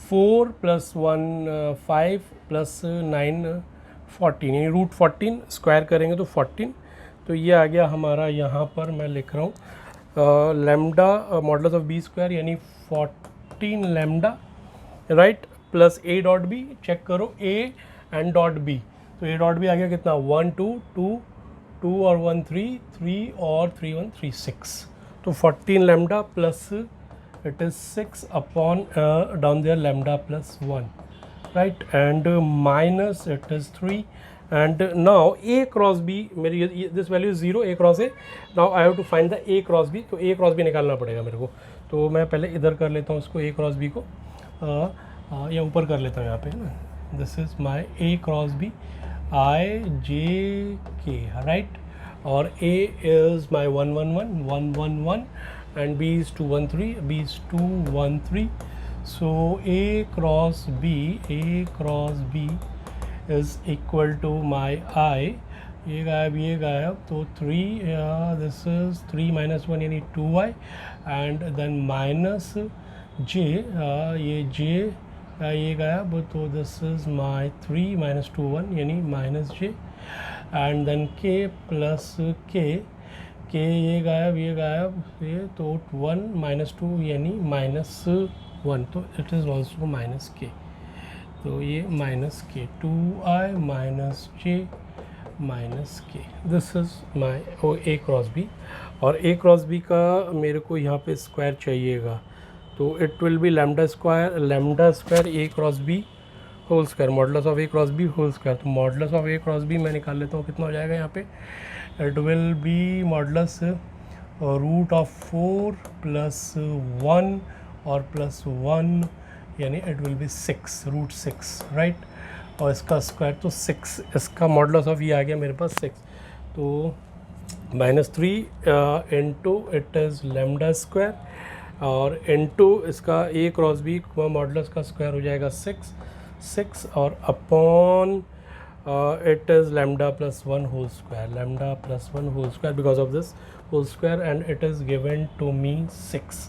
4 + 1 5 + 9 14, यानी रूट 14 स्क्वायर करेंगे तो 14। तो ये आ गया हमारा, यहाँ पर मैं लिख रहा हूँ lambda modulus of B square यानी 14 lambda, right, plus A dot B, check करो ए एंड डॉट बी। तो ए डॉट बी आ गया कितना 1 2 2 2 और 1 3 3 और 3 1 3 6। तो 14 lambda plus it is 6 upon down there lambda plus 1, right, and minus it is 3, and now a cross b, मेरी this value is 0, a cross a, now I have to find the a cross b, तो a cross b निकालना पड़ेगा मेरे को। तो मैं पहले इधर कर लेता हूँ इसको a cross b को, या ऊपर कर लेता हूँ यहाँ पे, है ना, this is my a cross b I j k, right, और a is my 1 1 1 1 1 1 and b is 2 1 3, b is 2 1 3, so a cross b is equal to my I, ये गायब, तो 3, this is 3 minus 1 यानी 2i, and then minus j, ये j ये गायब, तो this is my 3 minus 2 1 यानी minus j, and then k plus k, ये गायब ये, तो 1 minus 2 यानी -1, तो इट इज़ ऑल्सो माइनस के, तो ये माइनस के 2i minus j minus k, this is my a cross b। और a क्रॉस b का मेरे को यहाँ पे स्क्वायर चाहिएगा, तो it will be lambda square a cross b whole square, modulus of a cross b whole square. तो modulus of a cross b मैं निकाल लेता हूँ, कितना हो जाएगा यहाँ पे, it will be modulus root of 4 + 1 और +1 यानी it will be 6, root 6, right, और इसका स्क्वायर तो 6, इसका मॉडुलस ऑफ ये आ गया मेरे पास 6, तो -3 into it is lambda square, और इंटू इसका a क्रॉस b मॉडुलस का स्क्वायर हो जाएगा 6 और upon it is lambda plus 1 whole square, because of this whole square, and it is given to me 6।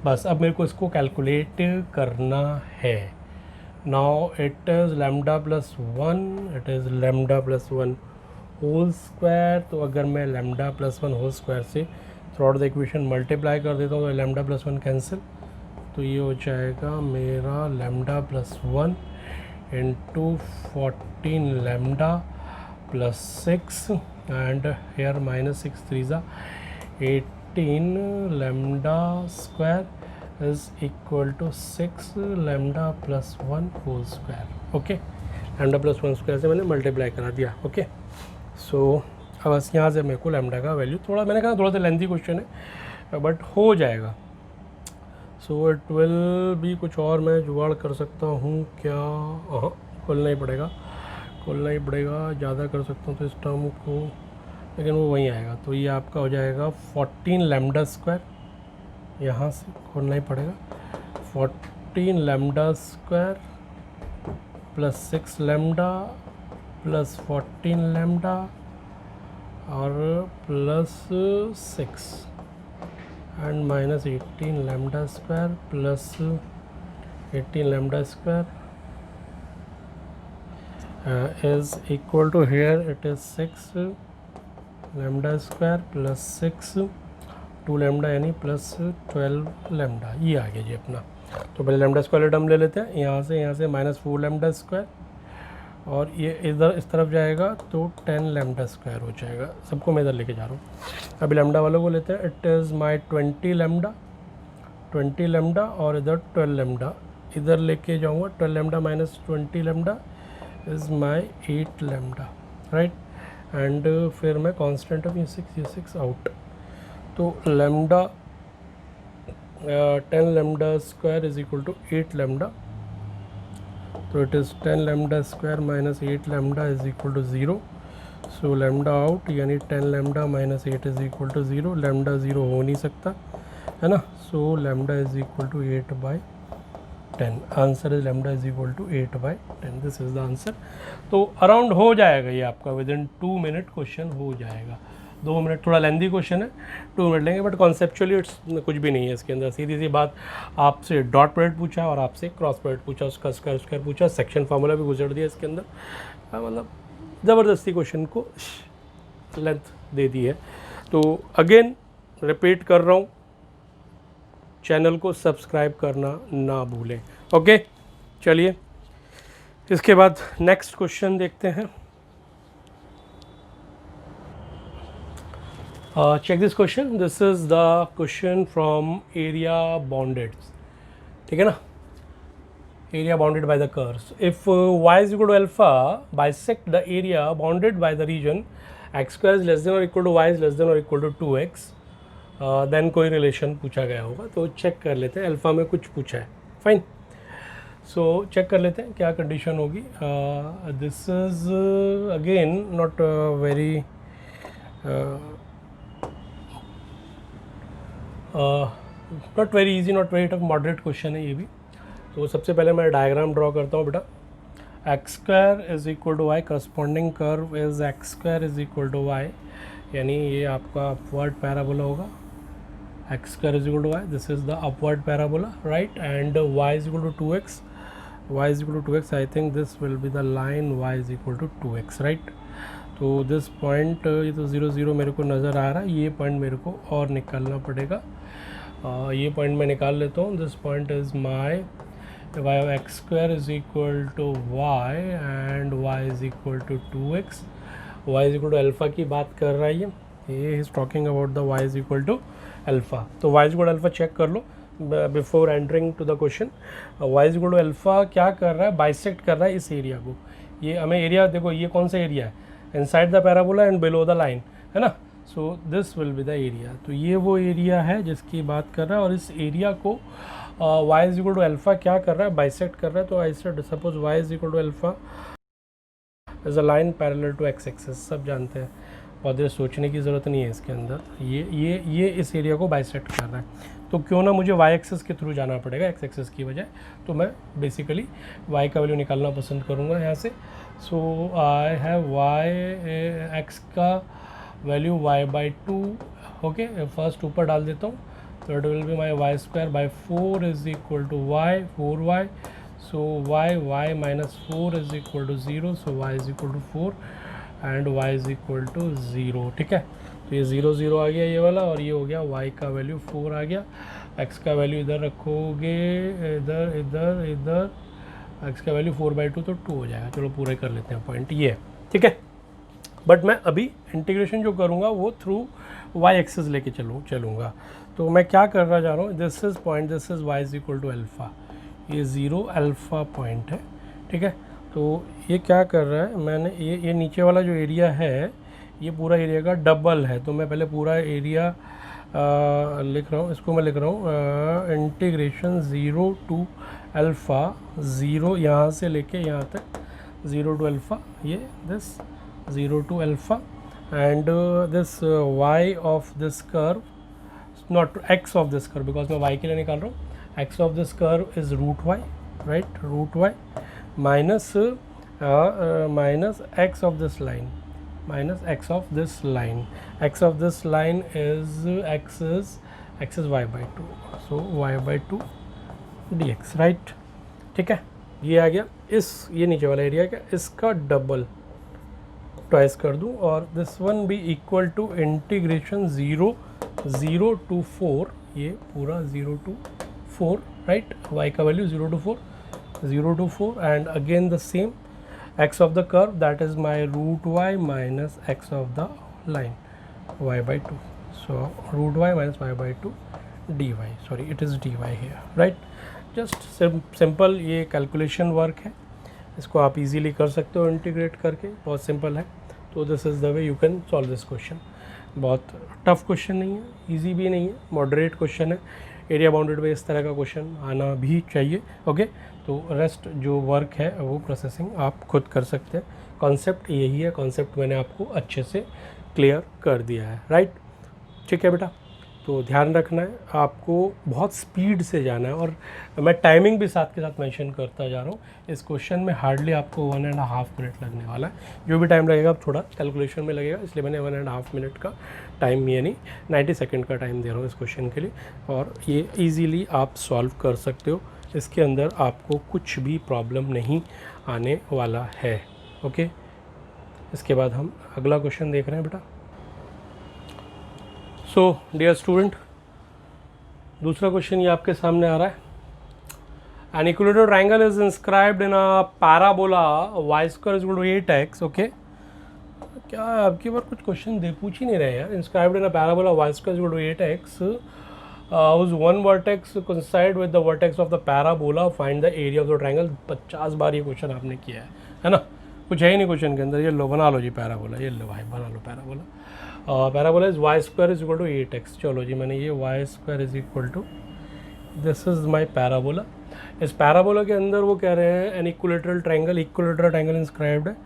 बस अब मेरे को इसको कैलकुलेट करना है। now it is lambda plus 1 whole square, तो अगर मैं lambda plus 1 whole square से थ्रू द इक्वेशन मल्टीप्लाई कर देता हूँ तो lambda plus 1 कैंसिल, तो ये हो जाएगा मेरा lambda plus 1 into 14 lambda plus 6, and here minus 6 3s are 18 lambda square is equal to 6 lambda plus 1 whole square, okay, lambda plus 1 square से मैंने मल्टीप्लाई करा दिया, ओके। सो अब बस यहाँ से मेरे को लैम्डा का वैल्यू मैंने कहा थोड़ा सा लेंथी क्वेश्चन है बट हो जाएगा। सो इट विल भी कुछ और मैं जुगाड़ कर सकता हूँ क्या, हाँ खोलना ही पड़ेगा, ज़्यादा कर सकता हूँ तो इस टर्म को, लेकिन वो वहीं आएगा। तो ये आपका हो जाएगा 14 लैम्डा स्क्वायर, यहाँ से खोलना ही पड़ेगा, 14 lambda square plus 6 lambda plus 14 lambda और plus 6 and minus 18 lambda square plus 18 lambda square is equal to, here it is 6 lambda square plus 6 2 lambda यानी plus 12 lambda, ये आ गया जी अपना। तो पहले लैम्डा स्क्वायर टर्म ले लेते हैं, यहाँ से -4 लैम्डा स्क्वायर, और ये इधर इस तरफ जाएगा तो 10 लैम्डा स्क्वायर हो जाएगा। सबको मैं इधर लेके जा रहा हूँ। अभी लैम्डा वालों को लेते हैं, इट इज़ माई 20 लैम्डा और इधर 12 लैम्डा, इधर लेके जाऊँगा 12 lambda minus 20 lambda is my 8 lambda, right, and फिर मैं कांस्टेंट ऑफ ये 6 आउट, तो lambda 10 lambda square is equal to 8 lambda, तो it is 10 lambda square minus 8 lambda is equal to 0। So lambda out यानी 10 lambda minus 8 is equal to 0, lambda 0 हो नहीं सकता, है ना। So lambda is equal to 8/10, answer is lambda is equal to 8/10, this is the answer. तो around हो जाएगा ये आपका, विद इन 2 मिनट क्वेश्चन हो जाएगा। 2 मिनट थोड़ा लेंदी क्वेश्चन है, 2 मिनट लेंगे, बट कॉन्सेप्चुअली इट्स कुछ भी नहीं है इसके अंदर। सीधी सी बात, आपसे डॉट प्रोडक्ट पूछा और आपसे क्रॉस प्रोडक्ट पूछा, उसका स्क्वायर पूछा, सेक्शन फार्मूला भी गुजर दिया इसके अंदर, मतलब ज़बरदस्ती क्वेश्चन को लेंथ दे दी है। तो अगेन रिपीट कर रहा हूँ, चैनल को सब्सक्राइब करना ना भूलें। ओके, चलिए इसके बाद नेक्स्ट क्वेश्चन देखते हैं। Check this question, this is the question from area bounded, ठीक है ना, area bounded by the curves. If y is equal to alpha, bisect the area bounded by the region x square is less than or equal to y is less than or equal to 2x, then कोई relation पूछा गया होगा। तो check कर लेते हैं, alpha में कुछ पूछा है, फाइन। सो चेक कर लेते हैं क्या कंडीशन होगी। This is again not very not very easy, not very tough, moderate question है ये भी। तो सबसे पहले मैं डायग्राम ड्रॉ करता हूँ बेटा। X square is equal to y, corresponding curve is x square is equal to y, यानी ये आपका अपवर्ड पैराबोला होगा। X square is equal to y, this is the upward parabola, right, and y is equal to 2x, y is equal to 2x, I think this will be the line y is equal to 2x, right. तो this point, ये तो 0 0 मेरे को नज़र आ रहा है, ये पॉइंट मेरे को और निकालना पड़ेगा। ये पॉइंट मैं निकाल लेता हूँ। This point is my y of x square is equal to y and y is equal to 2x, y is equal to alpha की बात कर रहा है ये is talking about the y is equal to alpha। तो y is equal to alpha check कर लो before entering to the question. y is equal to alpha क्या कर रहा है, बाइसेक्ट कर रहा है इस एरिया को। ये हमें एरिया देखो, ये कौन सा एरिया है, inside the parabola and below the line, है ना। So this will be the area. तो ये वो एरिया है जिसकी बात कर रहा है, और इस एरिया को y is equal to alpha क्या कर रहा है, बाइसेक्ट कर रहा है। तो I said suppose y is equal to alpha is a line parallel to x axis, सब जानते हैं, बहुत देर सोचने की ज़रूरत नहीं है इसके अंदर। ये इस एरिया को बाइसेक्ट कर रहा है, तो क्यों ना मुझे y एक्सिस के थ्रू जाना पड़ेगा x एक्सिस की बजाय। तो मैं बेसिकली y का वैल्यू निकालना पसंद करूँगा यहाँ से। सो आई हैव y x का वैल्यू y/2, ओके, फर्स्ट ऊपर डाल देता हूँ। So it will be my y square by 4 is equal to y, 4y. So y minus 4 is equal to 0. So y is equal to 4 and y is equal to 0, ठीक है। तो ये 0 0 आ गया ये वाला, और ये हो गया y का वैल्यू 4 आ गया। x का वैल्यू इधर रखोगे, इधर इधर इधर, x का वैल्यू 4/2 तो 2 हो जाएगा। चलो पूरे कर लेते हैं पॉइंट, ये है, ठीक है। बट मैं अभी इंटीग्रेशन जो करूँगा वो थ्रू y एक्सिस लेके चलूँगा। तो मैं क्या करना चाह रहा हूँ, this is point, this is y is equal to alpha, ये 0 अल्फ़ा पॉइंट है, ठीक है। तो ये क्या कर रहा है, मैंने ये नीचे वाला जो एरिया है ये पूरा एरिया का डबल है। तो मैं पहले पूरा एरिया लिख रहा हूँ, इसको मैं लिख रहा हूँ इंटीग्रेशन 0 टू अल्फ़ा, 0 यहाँ से लेके यहाँ तक, 0 टू अल्फ़ा, ये this 0 to alpha, and this y of this curve, not x of this curve because मैं y के लिए निकाल रहा हूँ, x of this curve is root y, right, root y minus minus x of this line, minus x of this line, x of this line is x is y/2, so y/2 dx, right, ठीक है। ये आ गया, ये नीचे वाला area का इसका double twice कर दूँ, और this one be equal to integration 0 to 4, ये पूरा 0 to 4, राइट, y का value 0 to 4 and again the same x of the curve, that is my root y minus x of the line, y/2, so root y minus y/2 dy, sorry it is dy here, right, just simple, ये calculation work है, इसको आप easily कर सकते हो integrate करके, बहुत simple है। तो this is the way you can solve this question. बहुत टफ क्वेश्चन नहीं है, इजी भी नहीं है, मॉडरेट क्वेश्चन है। एरिया बाउंडेड पे इस तरह का क्वेश्चन आना भी चाहिए, ओके। तो रेस्ट जो वर्क है वो प्रोसेसिंग आप खुद कर सकते हैं। कॉन्सेप्ट यही है, कॉन्सेप्ट मैंने आपको अच्छे से क्लियर कर दिया है, राइट, ठीक है बेटा। तो ध्यान रखना है, आपको बहुत स्पीड से जाना है, और मैं टाइमिंग भी साथ के साथ मेंशन करता जा रहा हूँ। इस क्वेश्चन में हार्डली आपको 1.5 मिनट लगने वाला है, जो भी टाइम लगेगा थोड़ा कैलकुलेशन में लगेगा, इसलिए मैंने 1.5 मिनट का टाइम यानी 90 सेकेंड का टाइम दे रहा हूँ इस क्वेश्चन के लिए, और ये ईजीली आप सॉल्व कर सकते हो। इसके अंदर आपको कुछ भी प्रॉब्लम नहीं आने वाला है। ओके, इसके बाद हम अगला क्वेश्चन देख रहे हैं बेटा। सो डियर स्टूडेंट, दूसरा क्वेश्चन ये आपके सामने आ रहा है। An equilateral triangle is inscribed in a parabola y square is equal to 8x। Okay, क्या आपकी बार कुछ क्वेश्चन पूछ ही नहीं रहे यार। Inscribed in a parabola y square is equal to 8x whose one vertex coincide with the vertex of the parabola, find the area of the triangle। 50 बार ये question आपने किया है ना। कुछ है ही नहीं क्वेश्चन के अंदर। ये लो, बना लो जी पैराबोला, ये लो भाई बना लो parabola. Parabola is y square is equal to 8x। चलो जी, मैंने ये y square is equal to, this is my parabola. इस पैराबोला के अंदर वो कह रहे हैं एन इक्विलेटरल ट्रायंगल इंस्क्राइब्ड है।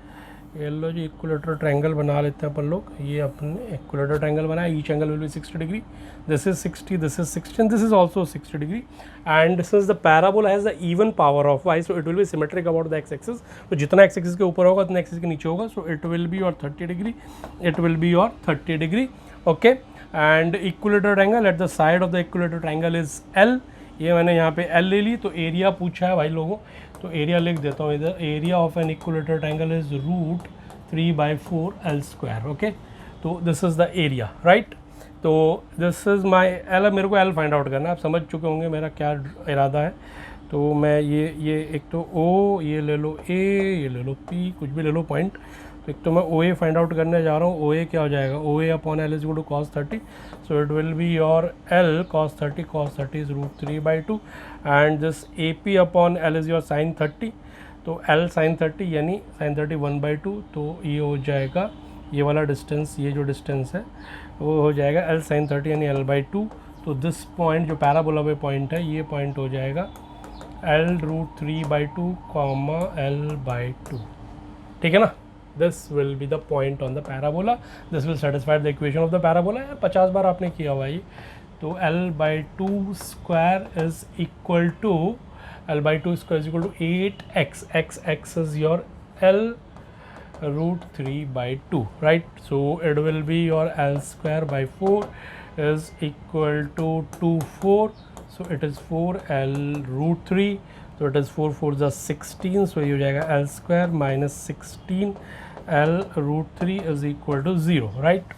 ये लो जी, इक्विलेटरल ट्रायंगल बना लेते हैं अपन लोग। ये अपने इक्विलेटरल ट्रायंगल बनाया, each angle will be 60 degree, this is 60, this is 60 and this is also 60 degree, and since the parabola has the even power of y, so it will B symmetric about the x axis. तो जितना x axis के ऊपर होगा उतना axis के नीचे होगा, सो it will be your 30 degree, it will be your 30 degree. Okay, and equilateral triangle at the side of the equilateral triangle is L। ये मैंने यहाँ पे L ले ली, तो एरिया पूछा है भाई लोगों, तो एरिया लिख देता हूँ इधर। Area of an equilateral triangle is √3/4 L square. Okay, तो this is the area, right. तो दिस इज़ माई L। मेरे को L फाइंड आउट करना है, आप समझ चुके होंगे मेरा क्या इरादा है। तो मैं ये एक तो O ये ले लो, A ये ले लो, P कुछ भी ले लो पॉइंट। तो एक तो मैं OA फाइंड आउट करने जा रहा हूँ। OA क्या हो जाएगा, OA upon L is equal to cos 30, so it will be your L cos 30 is √3/2, and this AP upon L is your sin 30, तो L sin 30 यानी sin 30 1/2, तो ये हो जाएगा ये वाला डिस्टेंस, ये जो डिस्टेंस है वो हो जाएगा L sin 30 यानी L/2। तो दिस पॉइंट जो पैराबोला पे पॉइंट है, ये पॉइंट हो जाएगा L √3/2 L/2, ठीक है ना। This will be the point on the parabola, this will satisfy the equation of the parabola. 50 बार आपने किया हुआ ये। तो L/2 square is equal to L/2 square is equal to 8x, x is your L √3/2, right? So it will be your L square by 4 is equal to 24, so it is 4L √3, so it is 4 4 is 16, so ये हो जाएगा L square minus 16 L √3 is equal to 0, right?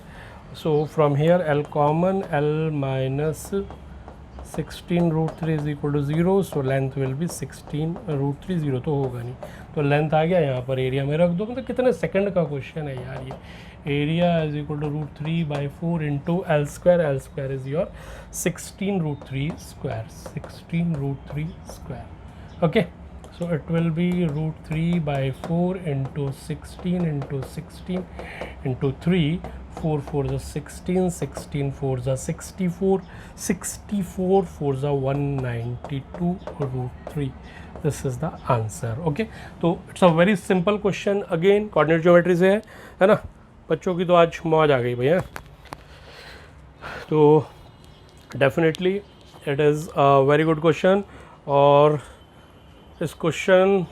So from here L common, L minus 16 √3 is equal to 0, so length will be 16 √3, 0 तो होगा नहीं, तो length आ गया। यहाँ पर एरिया में रख दो। मतलब कितने सेकंड का क्वेश्चन है यार ये। Area is equal to √3/4 into L square is your 16 √3 square, 16 √3 square. Okay, so it will be √3/4 into 16 into 16 into 3, 4 4 is 16, 16 4 is 64, 64 4 is 192 √3. This is the answer. Okay, तो it's a very simple question. Again coordinate geometry से है ना। बच्चों की तो आज मौज आ गई भैया। तो definitely it is a very good question, और इस क्वेश्चन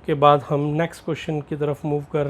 के बाद हम नेक्स्ट क्वेश्चन की तरफ मूव कर